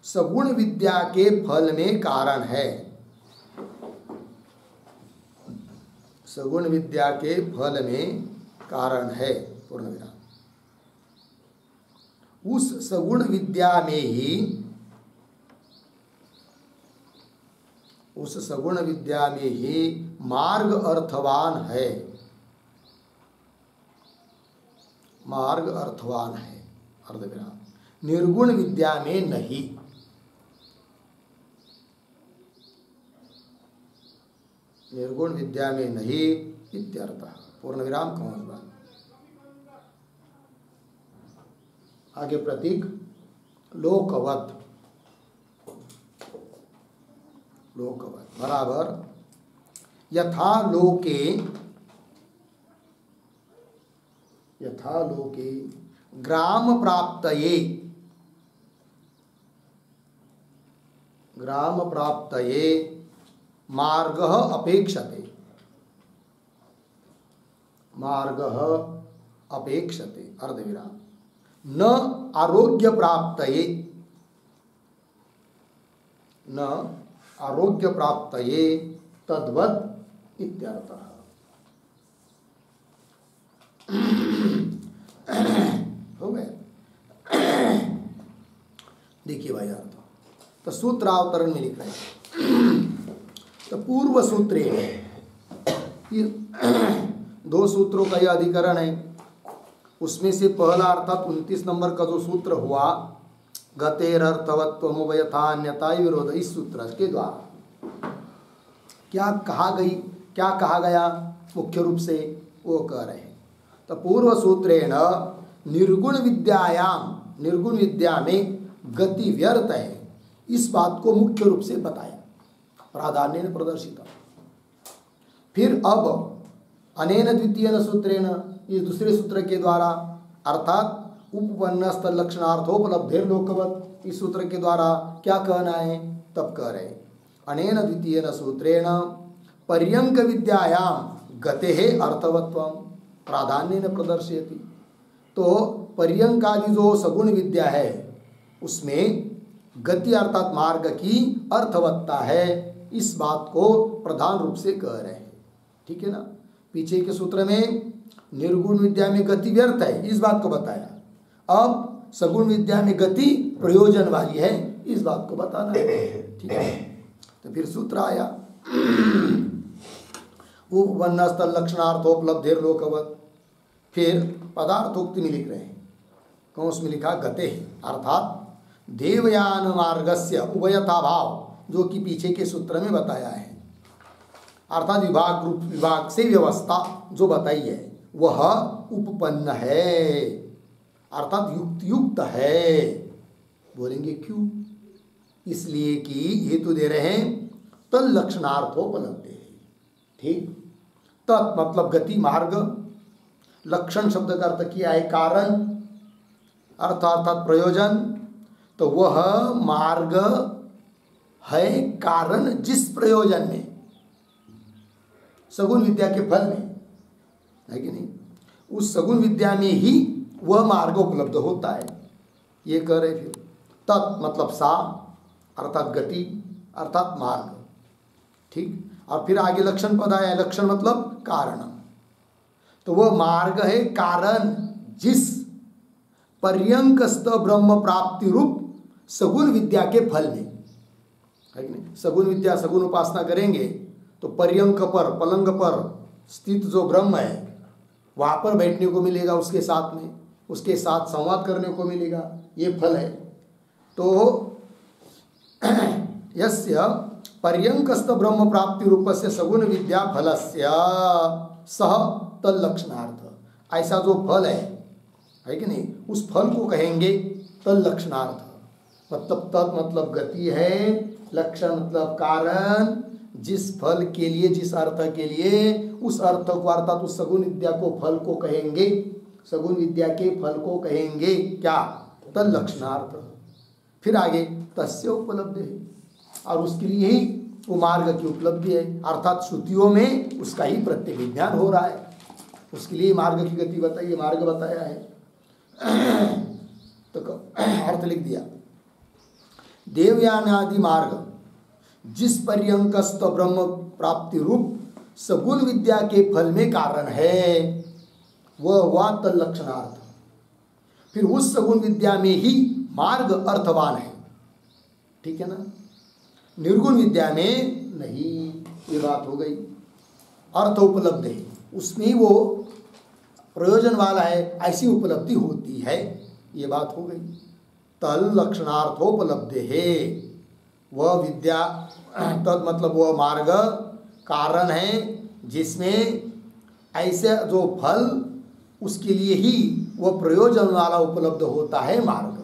सगुण विद्या के फल में कारण है। सगुण विद्या के फल में कारण है, पूर्ण विराम। उस सगुण विद्या में ही, उस सगुण विद्या में ही मार्ग अर्थवान है, मार्ग अर्थवान है, अर्धविराम। निर्गुण विद्या में नहीं। निर्गुण विद्या में नहीं इत्यर्थः, पूर्ण विराम कौन। आगे प्रतीक लोकवत, लोकवत बराबर यथा लोके, यथा लोके ग्राम प्राप्तये, ग्राम प्राप्तये मार्गः अपेक्षते, मार्गः अपेक्षते, अर्धविराम। न आरोग्य प्राप्तये, न आरोग्य प्राप्तये तद्वत् इत्यर्थः। हो गया। देखिए भाई अर्थ तो सूत्रावतरण में लिख रहे हैं। तो पूर्व सूत्रे, ये दो सूत्रों का यह अधिकरण है। उसमें से पहला अर्थात 29 नंबर का जो सूत्र हुआ गतेरर्थवत्वमुभयथान्यता विरोध, इस सूत्र के द्वारा क्या कहा गई, क्या कहा गया मुख्य रूप से वो कह रहे हैं। तो पूर्व सूत्रेण निर्गुण विद्यायाम, निर्गुण विद्या में गति व्यर्थ है, इस बात को मुख्य रूप से बताया, प्राधान्य ने प्रदर्शित। फिर अब अनेन द्वितीयन सूत्रेण, इस दूसरे सूत्र के द्वारा अर्थात उपपन्नस्त लक्षणार्थोपलब्धेर लोकवत, इस सूत्र के द्वारा क्या कहना है तब कह रहे। अनेन द्वितीयन सूत्रेण पर्यंक विद्यायाम गतेः अर्थवत्वम प्राधान्येन प्रदर्शयति। तो पर्यंक आदि जो सगुण विद्या है उसमें गति अर्थात मार्ग की अर्थवत्ता है, इस बात को प्रधान रूप से कह रहे हैं। ठीक है ना। पीछे के सूत्र में निर्गुण विद्या में गति व्यर्थ है, इस बात को बताया। अब सगुण विद्या में गति प्रयोजन वाली है, इस बात को बताना है। ठीक है। तो फिर सूत्र आया उपपन्नस्त लक्षणार्थोपलब्धेर लोकवत। फिर पदार्थोक्ति में लिख रहे हैं, कौन में लिखा गते, अर्थात देवयान मार्गस्य उभयता भाव, जो कि पीछे के सूत्र में बताया है। अर्थात विभाग रूप, विभाग से व्यवस्था जो बताई है वह उपपन्न है, अर्थात युक्त युक्त है। बोलेंगे क्यों? इसलिए कि हेतु दे रहे हैं तल लक्षणार्थोपलब्ध है। ठीक। तत् मतलब गति मार्ग, लक्षण शब्द का अर्थ किया है कारण, अर्थ अर्थात प्रयोजन। तो वह मार्ग है कारण जिस प्रयोजन में, सगुण विद्या के फल में, है कि नहीं, उस सगुण विद्या में ही वह मार्ग उपलब्ध होता है, ये कह रहे। फिर तत् मतलब सा अर्थात गति अर्थात मार्ग। ठीक। और फिर आगे लक्षण पद आया, लक्षण मतलब कारण। तो वह मार्ग है कारण जिस पर्यंकस्त ब्रह्म प्राप्ति रूप सगुण विद्या के फल में, है कि नहीं। सगुण विद्या, सगुण उपासना करेंगे तो पर्यंक पर, पलंग पर स्थित जो ब्रह्म है वहाँ पर बैठने को मिलेगा, उसके साथ में, उसके साथ संवाद करने को मिलेगा, ये फल है। तो यस्य पर्यंकस्त ब्रह्म प्राप्ति रूपस्य सगुण विद्या फलस्य सह तल्लक्षणार्थ, ऐसा जो फल है कि नहीं, उस फल को कहेंगे तल्लक्षणार्थ। मतलब तत् मतलब गति है, लक्षण मतलब कारण, जिस फल के लिए, जिस अर्थ के लिए, उस अर्थ को अर्थात उस सगुण विद्या को फल को कहेंगे, सगुण विद्या के फल को कहेंगे क्या? तल्लक्षणार्थ। फिर आगे तस्य उपलब्धि है, और उसके लिए ही वो मार्ग की उपलब्धि है, अर्थात श्रुतियों में उसका ही प्रत्यभिज्ञान हो रहा है। उसके लिए मार्ग की गति बताइए, मार्ग बताया है। तो अर्थ लिख दिया, देवयान आदि मार्ग जिस पर्यंकस्त ब्रह्म प्राप्ति रूप सगुण विद्या के फल में कारण है, वह हुआ तल्लक्षणार्थ। फिर उस सगुण विद्या में ही मार्ग अर्थवान है, ठीक है ना, निर्गुण विद्या में नहीं। ये बात हो गई। अर्थ उपलब्ध है, उसमें वो प्रयोजन वाला है, ऐसी उपलब्धि होती है, ये बात हो गई। तल लक्षणार्थोपलब्ध है, वह विद्या तद मतलब वह मार्ग कारण है जिसमें ऐसे जो फल उसके लिए ही वह प्रयोजन वाला उपलब्ध होता है मार्ग।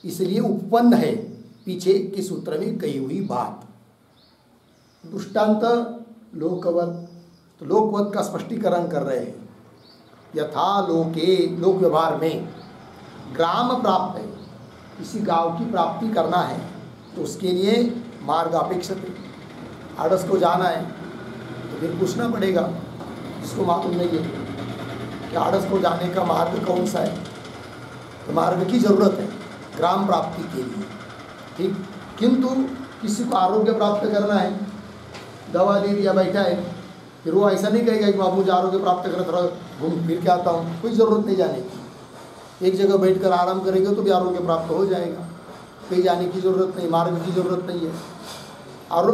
इसलिए उपपन्न है पीछे के सूत्र में कही हुई बात। दृष्टांत लोकवत, तो लोकवत का स्पष्टीकरण कर रहे हैं। यथा लोके, लोक व्यवहार में ग्राम प्राप्त है, किसी गांव की प्राप्ति करना है तो उसके लिए मार्ग अपेक्षित है। आड़स को जाना है तो फिर पूछना पड़ेगा, जिसको मालूम नहीं है कि आड़स को जाने का मार्ग कौन सा है, तो मार्ग की जरूरत है ग्राम प्राप्ति के लिए, ठीक। किंतु किसी को आरोग्य प्राप्त करना है, दवा दे दिया बैठा है, फिर वो ऐसा नहीं कहेगा कि बाबू मुझे आरोग्य प्राप्त कर थोड़ा घूम फिर के आता हूँ, कोई ज़रूरत नहीं जाने की। एक जगह बैठकर आराम करेंगे तो भी आरोग्य प्राप्त हो जाएगा, कहीं जाने की जरूरत नहीं, मार्ग की जरूरत नहीं है।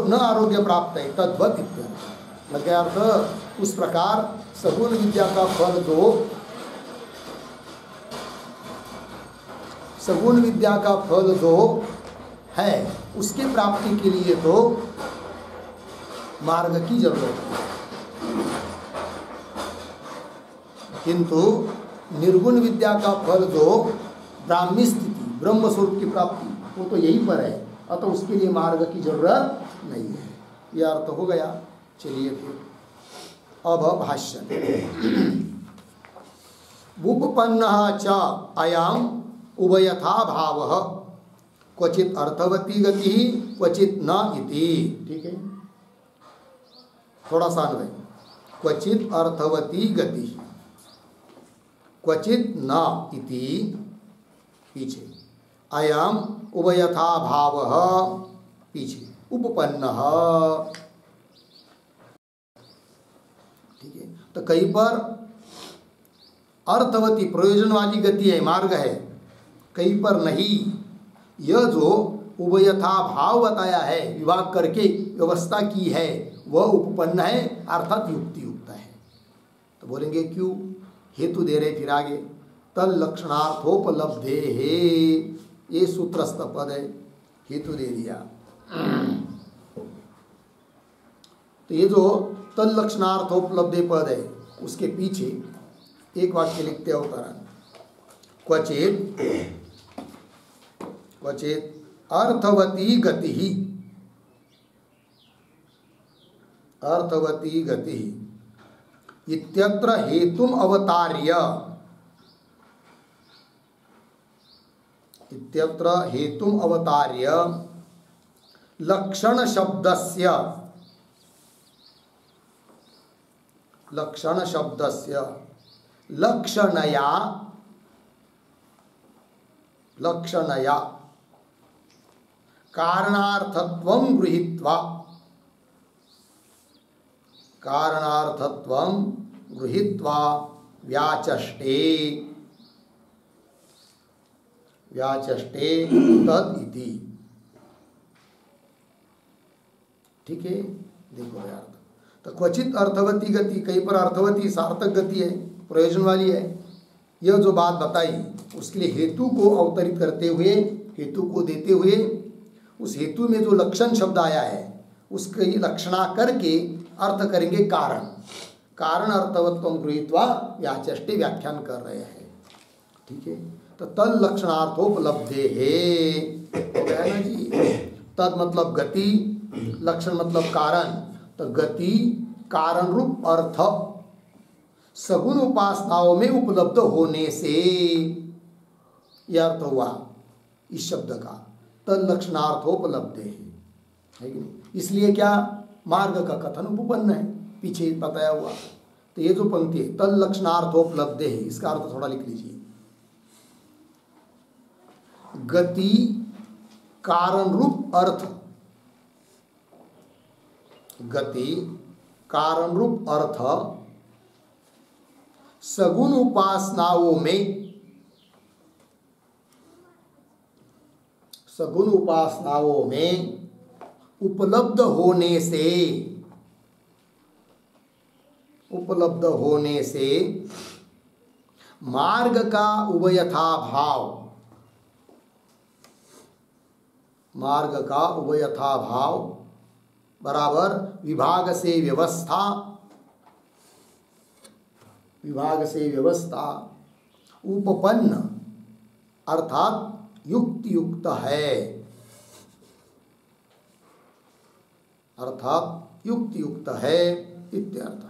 न आरोग्य प्राप्त है तद्वत इत्यर्थ लगे अर्थ। उस प्रकार सगुण विद्या का फल दो, सगुण विद्या का फल दो है, उसके प्राप्ति के लिए तो मार्ग की जरूरत है। किंतु निर्गुण विद्या का फल दो ब्राह्मी स्थिति, ब्रह्म स्वरूप की प्राप्ति, वो तो यहीं पर है, अतः उसके लिए मार्ग की जरूरत नहीं है। यह अर्थ हो गया। चलिए फिर अब भाष्य। उपपन्नः च अयम् उभयथा भावः क्वचित अर्थवती गति क्वचित न इति, ठीक है, थोड़ा सा अन्वय। क्वचित अर्थवती गति क्वचित न इति, पीछे अयम उभयथा भावः, पीछे उपपन्नः, ठीक है। तो कहीं पर अर्थवती प्रयोजन वाली गति है, मार्ग है, कहीं पर नहीं। यह जो उभयथा भाव बताया है, विभाग करके व्यवस्था की है, वह उपपन्न है, अर्थात युक्ति युक्त है। तो बोलेंगे क्यों, हेतु दे रहे फिर आगे। तल लक्षणार्थोपलब्धे है, ये सूत्रस्थ पद है, हेतु दे दिया। तो ये जो तल लक्षणार्थोपलब्धे पद है, उसके पीछे एक वाक्य लिखते अवतरण, क्वचित क्वचित अर्थवती गति, अर्थवती गति इत्यत्र हेतुम अवतार्य, इत्यत्र हेतुम अवतार्य लक्षण शब्दस्य, लक्षण शब्दस्य लक्षणया, लक्षणया कारणार्थत्वं गृहीत्वा, कारणार्थत्वं गृहीत्वा व्याचष्टे, व्याचष्टे तद इति, ठीक है। देखो यार, तो क्वचित अर्थवती गति, कहीं पर अर्थवती सार्थक गति है, प्रयोजन वाली है। यह जो बात बताई उसके लिए हेतु को अवतरित करते हुए, हेतु को देते हुए, उस हेतु में जो लक्षण शब्द आया है उसकी लक्षणा करके अर्थ करेंगे कारण, कारण अर्थवत्व गृहीत्वा व्याचष्टे, व्याख्यान कर रहे हैं, ठीक है। तो तद लक्षणार्थोपलब्धे है, हो गया ना जी। तद मतलब गति, लक्षण मतलब कारण, तो गति कारण रूप अर्थ सगुण उपासनाओं में उपलब्ध होने से यह अर्थ हुआ इस शब्द का, तद लक्षणार्थोपलब्धे है कि नहीं। इसलिए क्या, मार्ग का कथन उपपन्न है, पीछे बताया हुआ। तो ये जो पंक्ति है तल लक्षणार्थोपलब्धे है, इसका अर्थ थोड़ा लिख लीजिए। गति कारण रूप अर्थ, गति कारण रूप अर्थ सगुण उपासनाओं में, सगुण उपासनाओं में उपलब्ध होने से, उपलब्ध होने से मार्ग का उभयथा भाव, मार्ग का उभयथा भाव बराबर विभाग से व्यवस्था, विभाग से व्यवस्था उपपन्न अर्थात युक्त युक्त है, अर्थात युक्त युक्त है इत्यर्थ।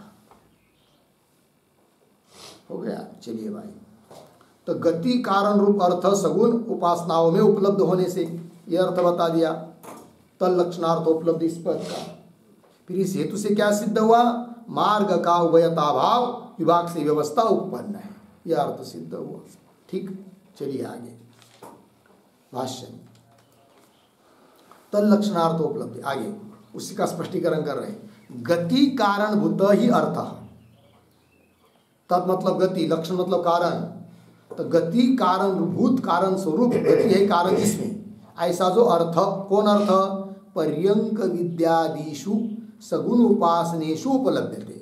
हो गया। चलिए भाई, तो गति कारण रूप अर्थ सगुण उपासनाओं में उपलब्ध होने से, यह अर्थ बता दिया तल लक्षणार्थ उपलब्ध इस पद का। फिर इस हेतु से क्या सिद्ध हुआ? मार्ग का उभयता भाव विभाग से व्यवस्था उपपन्न है, यह अर्थ सिद्ध हुआ। ठीक, चलिए आगे भाष्य। तल लक्षणार्थ उपलब्धि, आगे उसी का स्पष्टीकरण कर रहे हैं। गति कारणभूत ही अर्थ, तत् मतलब गति, लक्षण मतलब कारण, तो गति कारण भूत कारण स्वरूप गति है कारण जिसमें, ऐसा जो अर्थ, कौन अर्थ? पर्यंक विद्यादिषु सगुण उपासनेषु उपलब्धते,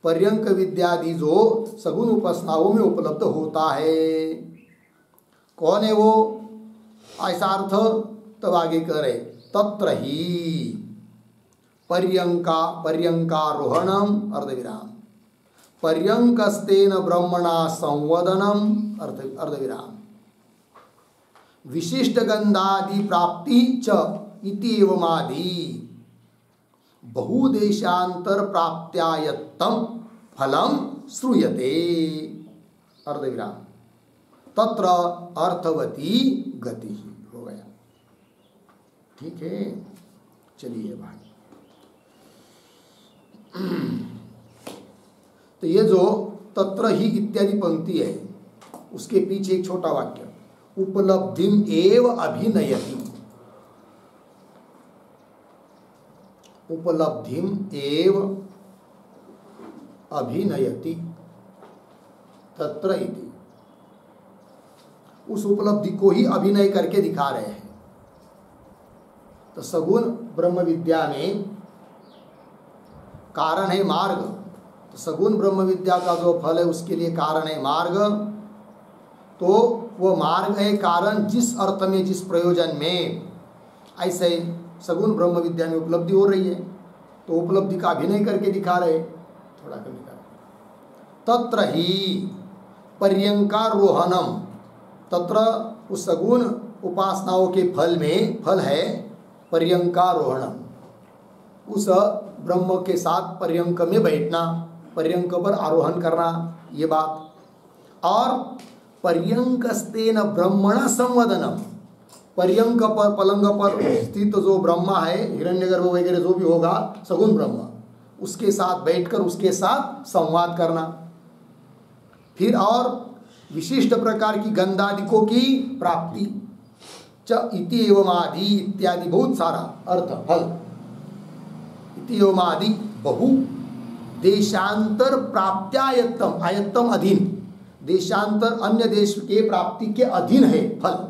पर्यंक विद्यादि जो सगुण उपासनाओं में उपलब्ध होता है, कौन है वो? ऐसा अर्थ तब आगे कह रहे तत्र ही पर्यंका, पर्यंकारोहणम अर्धविराम, पर्यंकस्तेन ब्रह्मणा संवदनम अर्धविराम, विशिष्ट गंधादि प्राप्ति च इति एवमादि बहुदेशांतर प्राप्त्यायत्तम फलम श्रूयते अर्धविराम, तत्र अर्थवती गति। हो गया। ठीक है, चलिए भाई। तो ये जो तत्र ही इत्यादि पंक्ति है उसके पीछे एक छोटा वाक्य, उपलब्धिम एव अभिनयति, उपलब्धिम एव अभिनयति तत्र इति, उस उपलब्धि को ही अभिनय करके दिखा रहे हैं। तो सगुण ब्रह्म विद्या में कारण है मार्ग, तो सगुण ब्रह्म विद्या का जो फल है उसके लिए कारण है मार्ग, तो वो मार्ग है कारण जिस अर्थ में, जिस प्रयोजन में, ऐसे सगुण ब्रह्म विद्या में उपलब्धि हो रही है, तो उपलब्धि का अभिनय करके दिखा रहे। थोड़ा कमी कर, तत्र ही पर्यंकारोहणम, तत्र उस सगुण उपासनाओं के फल में, फल है पर्यंकारोहणम, उस ब्रह्म के साथ पर्यंक में बैठना, पर्यंक पर आरोहण करना, ये बात। और पर्यंकस्तेन ब्रह्मण संवदनम, पर्यंक पर, पलंग पर स्थित जो ब्रह्मा है, हिरण्यगर्भ वगैरह जो भी होगा सगुण ब्रह्म, उसके साथ बैठकर उसके साथ संवाद करना। फिर और विशिष्ट प्रकार की गंधादिकों की प्राप्ति, च इति एवं आदि इत्यादि बहुत सारा अर्थ फल, इति एवं आदि बहु देशांतर प्राप्त्यायत्तम, आयत्तम अधीन, देशांतर अन्य देश के प्राप्ति के अधीन है फल,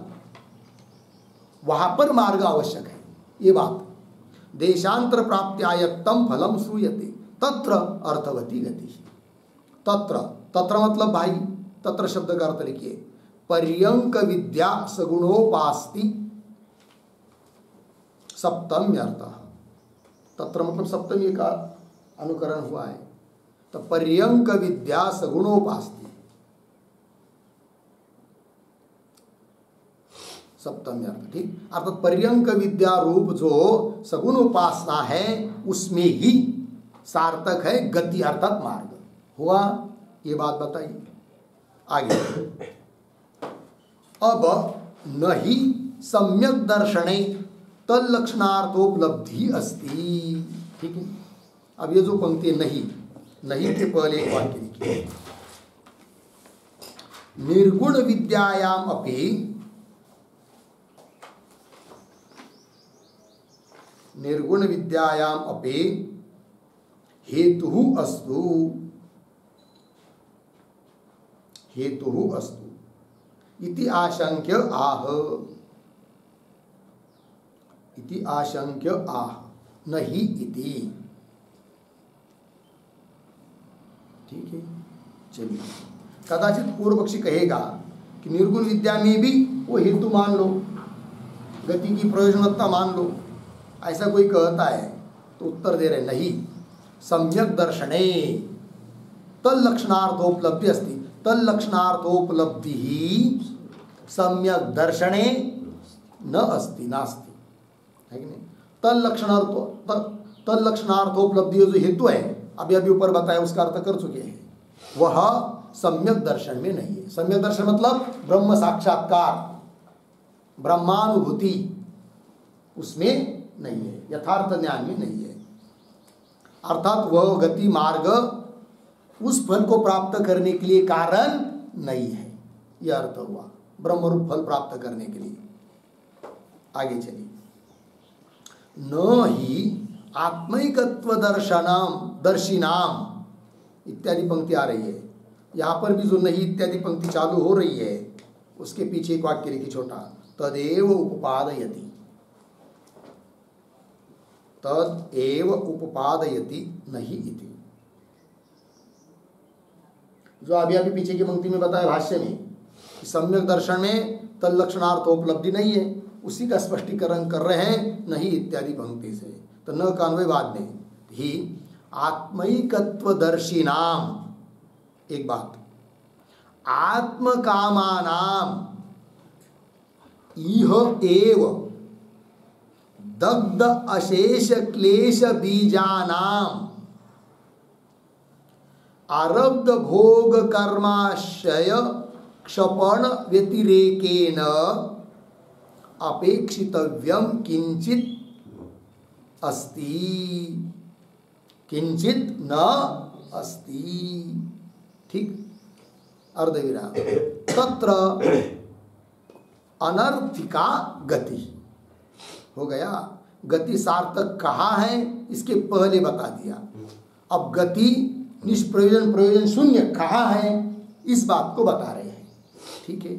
वहां पर मार्ग आवश्यक है, ये बात। देशांतर प्राप्त्यायत्तम फलम श्रूयते तत्र अर्थवती गति। तत्र, तत्र मतलब भाई, तत्र शब्द का अर्थ लिखिए, पर्यंक विद्या सगुणोपास्ति सप्तम्य अर्थ, तत्र मतलब सप्तमी का अनुकरण हुआ है, तो पर्यंक विद्या सगुणोपास्ति, सप्तमी अर्थ। ठीक, अर्थात पर्यंक विद्या रूप जो सगुण उपासना है उसमें ही सार्थक है गति अर्थात मार्ग हुआ, ये बात बताइए आगे। अब नहीं सम्यक दर्शने तल्लक्षणार्थोपलब्धि अस्ति। ठीक है, अब ये जो पंक्ति नहीं, नहीं के पहले एक वाक्य लिखिए, निर्गुण विद्यायाम अपि हेतुः अस्तु इति आशंक्य आह नहीं इति। ठीक है, चलिए। कदाचित पूर्व पक्षी कहेगा कि निर्गुण विद्या में भी वो हेतु मान लो, गति की प्रयोजनता मान लो, ऐसा कोई कहता है तो उत्तर दे रहे नहीं, सम्यक दर्शने तल्लक्षणार्थोपलब्धि अस्ति, तल्लक्षणार्थोपलब्धि ही सम्यक दर्शने न अस्ति नास्ति, है कि नहीं। तल्लक्षणार्थोपलब्धि जो हेतु है अभी ऊपर बताया उसका अर्थ कर चुके हैं, वह सम्यक दर्शन में नहीं है। सम्यक दर्शन मतलब ब्रह्म साक्षात्कार, ब्रह्मानुभूति, उसमें नहीं है, यथार्थ ज्ञान में नहीं है। अर्थात वह गति मार्ग उस फल को प्राप्त करने के लिए कारण नहीं है, यह अर्थ हुआ, ब्रह्मरूप फल प्राप्त करने के लिए। आगे चलिए, न ही आत्मैकत्व दर्शिनाम इत्यादि पंक्ति आ रही है। यहाँ पर भी जो नहीं इत्यादि पंक्ति चालू हो रही है उसके पीछे एक वाक्य लिखी छोटा, तदेव उपपादयति नहीं इति। जो अभी पीछे की पंक्ति में बताया भाष्य में, सम्यक दर्शन में तल्लक्षणार्थोपलब्धि नहीं है, उसी का स्पष्टीकरण कर रहे हैं नहीं इत्यादि पंक्ति से। तो न का अन्वय बाद में ही आत्मैकत्वदर्शिनाम, एक बात, आत्मकामानाम इह एव दग्ध अशेष क्लेश बीजानाम आरब्ध भोग कर्माशय क्षपण व्यतिरेकेन अपेक्षितव्यम किंचित अस्ति, किंचित न अस्ति। ठीक, अर्धविराम। तत्र अनर्थिका गति हो गया, गति सार्थक कहाँ है इसके पहले बता दिया। अब गति निष्प्रयोजन प्रयोजन शून्य कहाँ है इस बात को बता रहे हैं। ठीक है,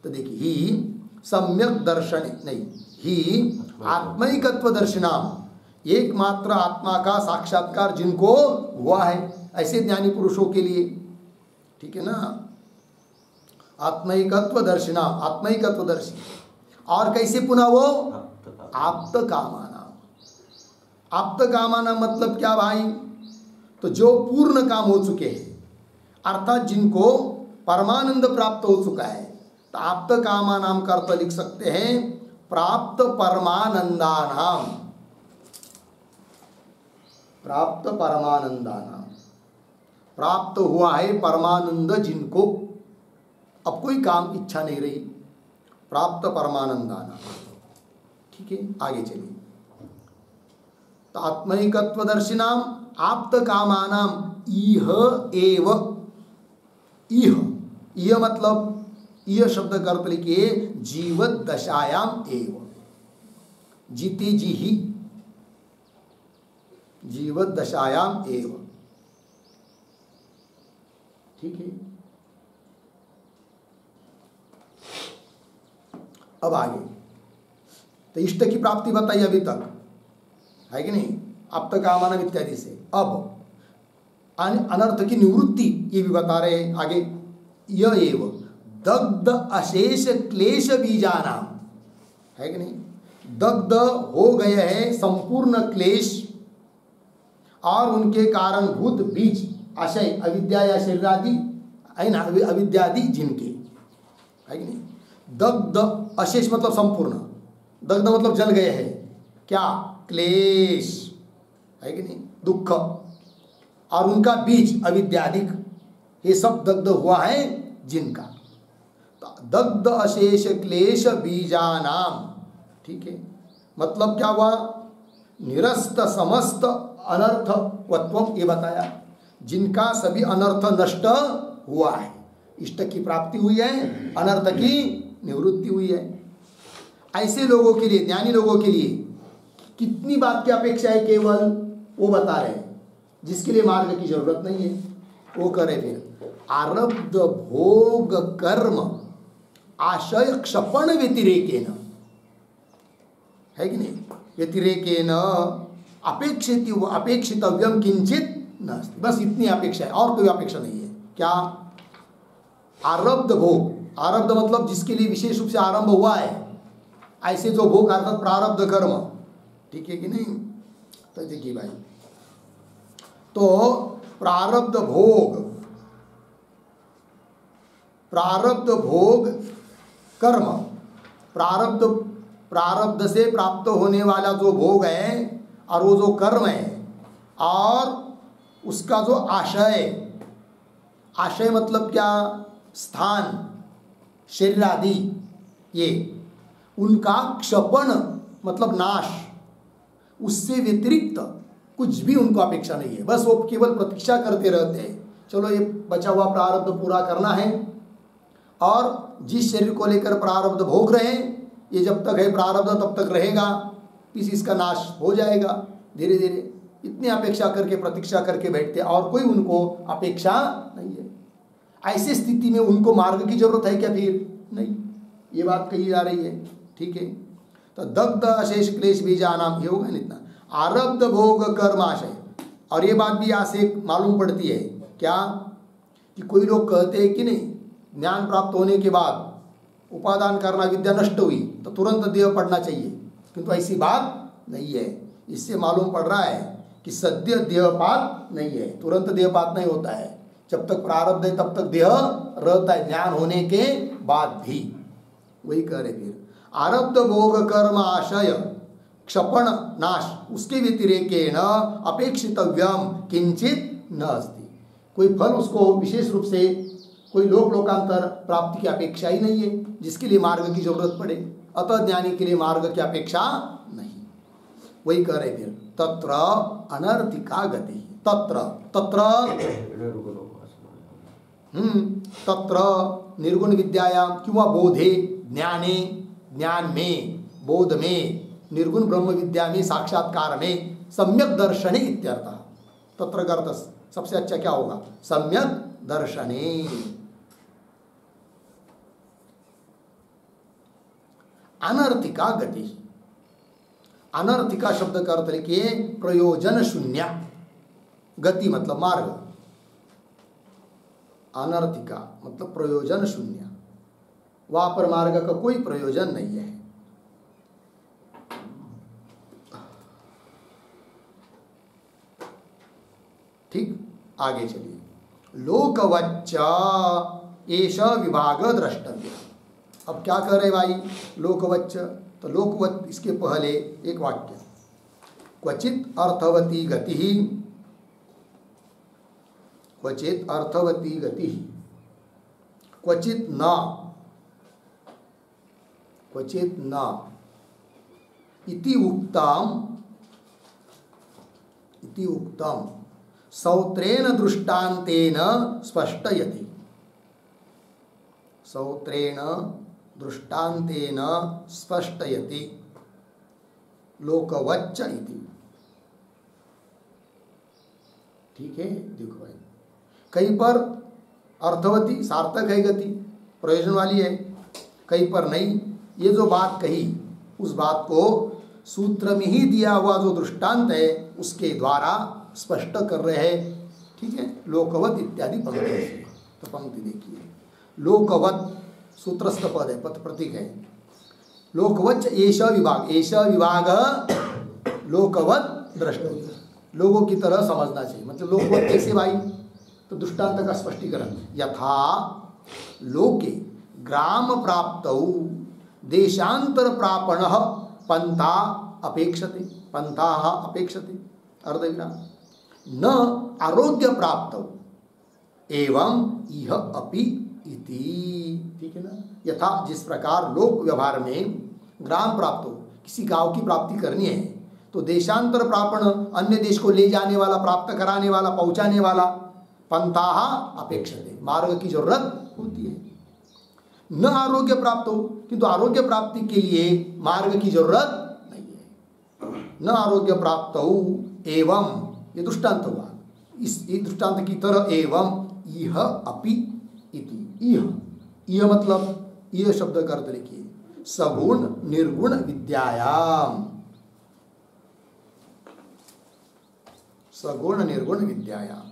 तो देखिए, ही सम्यक दर्शन नहीं, ही आत्मैकत्व दर्शनाम, एकमात्र आत्मा का साक्षात्कार जिनको हुआ है ऐसे ज्ञानी पुरुषों के लिए। ठीक है ना, आत्मैकत्व दर्शनाम, आत्मैकत्व दर्शी। और कैसे पुनः वो आप्त कामाना, आप्त कामाना मतलब क्या भाई, तो जो पूर्ण काम हो चुके हैं, अर्थात जिनको परमानंद प्राप्त हो चुका है। तो आप्त कामानाम का अर्थ लिख सकते हैं प्राप्त परमानंदानाम, प्राप्त परमानंदानाम, प्राप्त हुआ है परमानंद जिनको, अब कोई काम इच्छा नहीं रही, प्राप्त परमानंदानाम। ठीक है, आगे चलिए। तो आत्मैकत्वदर्शिनाम आप्त कामानाम इह एव, इह मतलब, यह शब्द का अर्थ लिखिए जीवत दशायाम एव, जीति जी ही, जीवत दशायाम एव। ठीक है, अब आगे तो इष्ट की प्राप्ति बताई अभी तक, है कि नहीं, अब तक कामना इत्यादि से। अब अनर्थ की निवृत्ति ये भी बता रहे हैं आगे, यह एव दग्ध अशेष क्लेश बीजानाम, है कि नहीं, दग्ध हो गए हैं संपूर्ण क्लेश और उनके कारणभूत बीज, आशय अविद्या या शरीरादि है ना, अविद्यादि जिनके, है कि नहीं। दग्ध अशेष मतलब संपूर्ण, दग्ध मतलब जल गए हैं, क्या, क्लेश, है कि नहीं, दुख, और उनका बीज अविद्यादिक, ये सब दग्ध हुआ है जिनका। तो दग्ध अशेष क्लेश बीजानाम, ठीक है, मतलब क्या हुआ, निरस्त समस्त अनर्थवत्वम, ये बताया, जिनका सभी अनर्थ नष्ट हुआ है। इष्ट की प्राप्ति हुई है, अनर्थ की निवृत्ति हुई है। ऐसे लोगों के लिए, ज्ञानी लोगों के लिए कितनी बात की अपेक्षा है, केवल वो बता रहे हैं, जिसके लिए मार्ग की जरूरत नहीं है वो करे। फिर आरब्ध भोग कर्म आशय क्षपण व्यतिरेकेन, है कि नहीं, व्यतिरेकेन अपेक्षितव्यम किंचित न, बस इतनी अपेक्षा है और कोई अपेक्षा नहीं है। क्या? आरब्ध भोग, आरब्ध मतलब जिसके लिए विशेष रूप से आरंभ हुआ है, ऐसे जो भोग अर्थात प्रारब्ध कर्म, ठीक है कि नहीं। तो देखिए भाई, तो प्रारब्ध भोग कर्म, प्रारब्ध से प्राप्त होने वाला जो भोग है और वो जो कर्म है, और उसका जो आशय मतलब क्या, स्थान, शरीर आदि, ये उनका क्षपण मतलब नाश, उससे व्यतिरिक्त कुछ भी उनको अपेक्षा नहीं है। बस वो केवल प्रतीक्षा करते रहते हैं, चलो ये बचा हुआ प्रारब्ध पूरा करना है, और जिस शरीर को लेकर प्रारब्ध भोग रहे हैं, ये जब तक है प्रारब्ध तब तक रहेगा, फिर इसका नाश हो जाएगा धीरे धीरे। इतनी अपेक्षा करके प्रतीक्षा करके बैठते हैं और कोई उनको अपेक्षा नहीं है। ऐसी स्थिति में उनको मार्ग की जरूरत है क्या? फिर नहीं, ये बात कही जा रही है, ठीक है। तो दग्ध अशेष क्लेश बीजानाम, ये होगा इतना आरब्ध भोग कर्माशय। और ये बात भी यहाँ से मालूम पड़ती है क्या, कि कोई लोग कहते हैं कि नहीं, ज्ञान प्राप्त होने के बाद उपादान करना, विद्या नष्ट हुई तो तुरंत देह पढ़ना चाहिए, किंतु ऐसी बात नहीं है। इससे मालूम पड़ रहा है कि सद्य देहपात नहीं है, तुरंत देहपात नहीं होता है। जब तक प्रारब्ध है तब तक देह रहता है, ज्ञान होने के बाद भी। वही कह रहे फिर आरब्ध भोग कर्म आशय क्षपण नाश, उसके व्यतिरेकेण अपेक्षितव्यम किंचित न अस्ति। कोई फल उसको विशेष रूप से, कोई लोकांतर प्राप्ति की अपेक्षा ही नहीं है, जिसके लिए मार्ग की जरूरत पड़े। अतः ज्ञानी के लिए मार्ग की अपेक्षा नहीं। वही कह रहे फिर तत्र अनर्थिका गति, तत्र निर्गुण विद्यायाम किंवा बोधे, ज्ञाने, ज्ञान में, बोध में, निर्गुण ब्रह्म विद्या में, साक्षात्कार में, सम्यक दर्शने इत्यर्थ। तत्र का अर्थ सबसे अच्छा क्या होगा? सम्यक दर्शने। अनर्थिका गति, अनर्थिका शब्द का अर्थ लिखिए प्रयोजन शून्य, गति मतलब मार्ग, अनर्थिका मतलब प्रयोजन शून्य, वहां पर मार्ग का कोई प्रयोजन नहीं है। ठीक, आगे चलिए। लोकवच्चा एष विभाग द्रष्टव्य। अब क्या कर रहे भाई? लोकवच्च, तो लोकवच्च इसके पहले एक वाक्य, क्वचित अर्थवती गति, क्वचित अर्थवती गति, क्वचित न इति उक्तम सौत्रेण दृष्टान्तेन स्पष्टयति, सौत्रेण दृष्टान्तेन स्पष्टयति लोकवच्च इति। ठीक है, देखो भाई, कहीं पर अर्थवती सार्थक है गति, प्रयोजन वाली है, कहीं पर नहीं। ये जो बात कही, उस बात को सूत्र में ही दिया हुआ जो दृष्टांत है उसके द्वारा स्पष्ट कर रहे हैं। ठीक है, लोकवत इत्यादि पंक्ति है। तो पंक्ति देखिए, लोकवत सूत्रस्थ पद है, पद प्रतीक है। लोकवच्च एष विभाग, एष विभाग लोकवत द्रष्टव्य, लोगों की तरह समझना चाहिए। मतलब लोकवत कैसे भाई? तो दृष्टांत का स्पष्टीकरण, यथा लोके ग्राम प्राप्तौ देशांतर प्रापण पंथा अपेक्षते, पंथा अपेक्षते अर्धविराम, न आरोग्य प्राप्त एवं इह अपि इति। ठीक है ना? यथा जिस प्रकार लोक व्यवहार में ग्राम प्राप्त हो, किसी गांव की प्राप्ति करनी है तो देशांतर प्रापण, अन्य देश को ले जाने वाला, प्राप्त कराने वाला, पहुंचाने वाला, पंथाः अपेक्षते, मार्ग की जरूरत होती है। न आरोग्य प्राप्त हो, किंतु आरोग्य प्राप्ति के लिए मार्ग की जरूरत नहीं है। न आरोग्य प्राप्त हो एवं, ये दृष्टांत हुआ, इस दृष्टांत की तरह एवं इह अपि इति। इह मतलब, यह शब्द का अर्थ लिखिए सगुण निर्गुण विद्यायाम, सगुण निर्गुण विद्यायाम।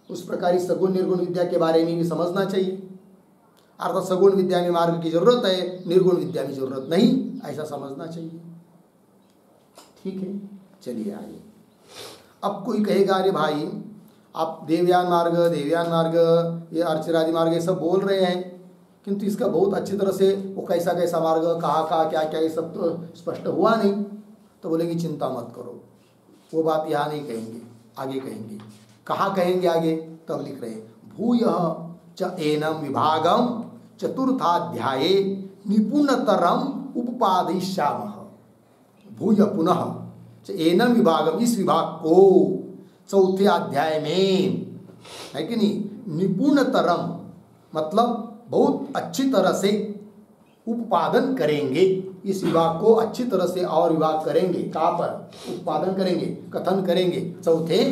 उस प्रकार इस सगुण निर्गुण विद्या के बारे में भी समझना चाहिए। अर्थात सगुण विद्या में मार्ग की जरूरत है, निर्गुण विद्या में जरूरत नहीं, ऐसा समझना चाहिए। ठीक है, चलिए आगे। अब कोई कहेगा अरे भाई आप देवयान मार्ग, ये अर्चरादि मार्ग ये सब बोल रहे हैं, किंतु इसका बहुत अच्छी तरह से वो कैसा कैसा मार्ग, कहाँ क्या क्या, ये सब तो स्पष्ट हुआ नहीं। तो बोलेंगे चिंता मत करो, वो बात यहाँ नहीं कहेंगे, आगे कहेंगे। कहाँ कहेंगे आगे? तब लिख रहे भूयः च एनम विभागम चतुर्थाध्याये निपुणतरम उपपादयिष्यामः। भूय पुनः च एनम विभागम, इस विभाग को चौथे अध्याय में, है कि नहीं, निपुणतरम मतलब बहुत अच्छी तरह से उत्पादन करेंगे, इस विभाग को अच्छी तरह से और विभाग करेंगे। कहाँ पर उत्पादन करेंगे, कथन करेंगे? चौथे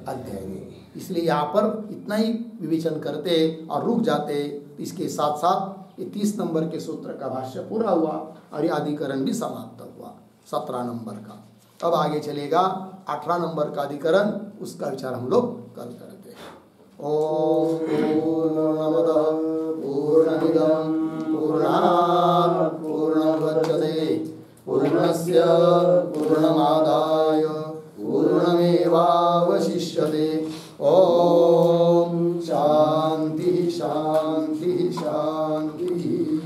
अध्याय में। इसलिए यहाँ पर इतना ही विवेचन करते और रुक जाते। इसके साथ साथ ये 30 नंबर के सूत्र का भाष्य पूरा हुआ और ये अधिकरण भी समाप्त हुआ 17 नंबर का। अब आगे चलेगा 18 नंबर का अधिकरण, उसका विचार हम लोग कल करते हैं। ओम पूर्णमदः पूर्णमिदं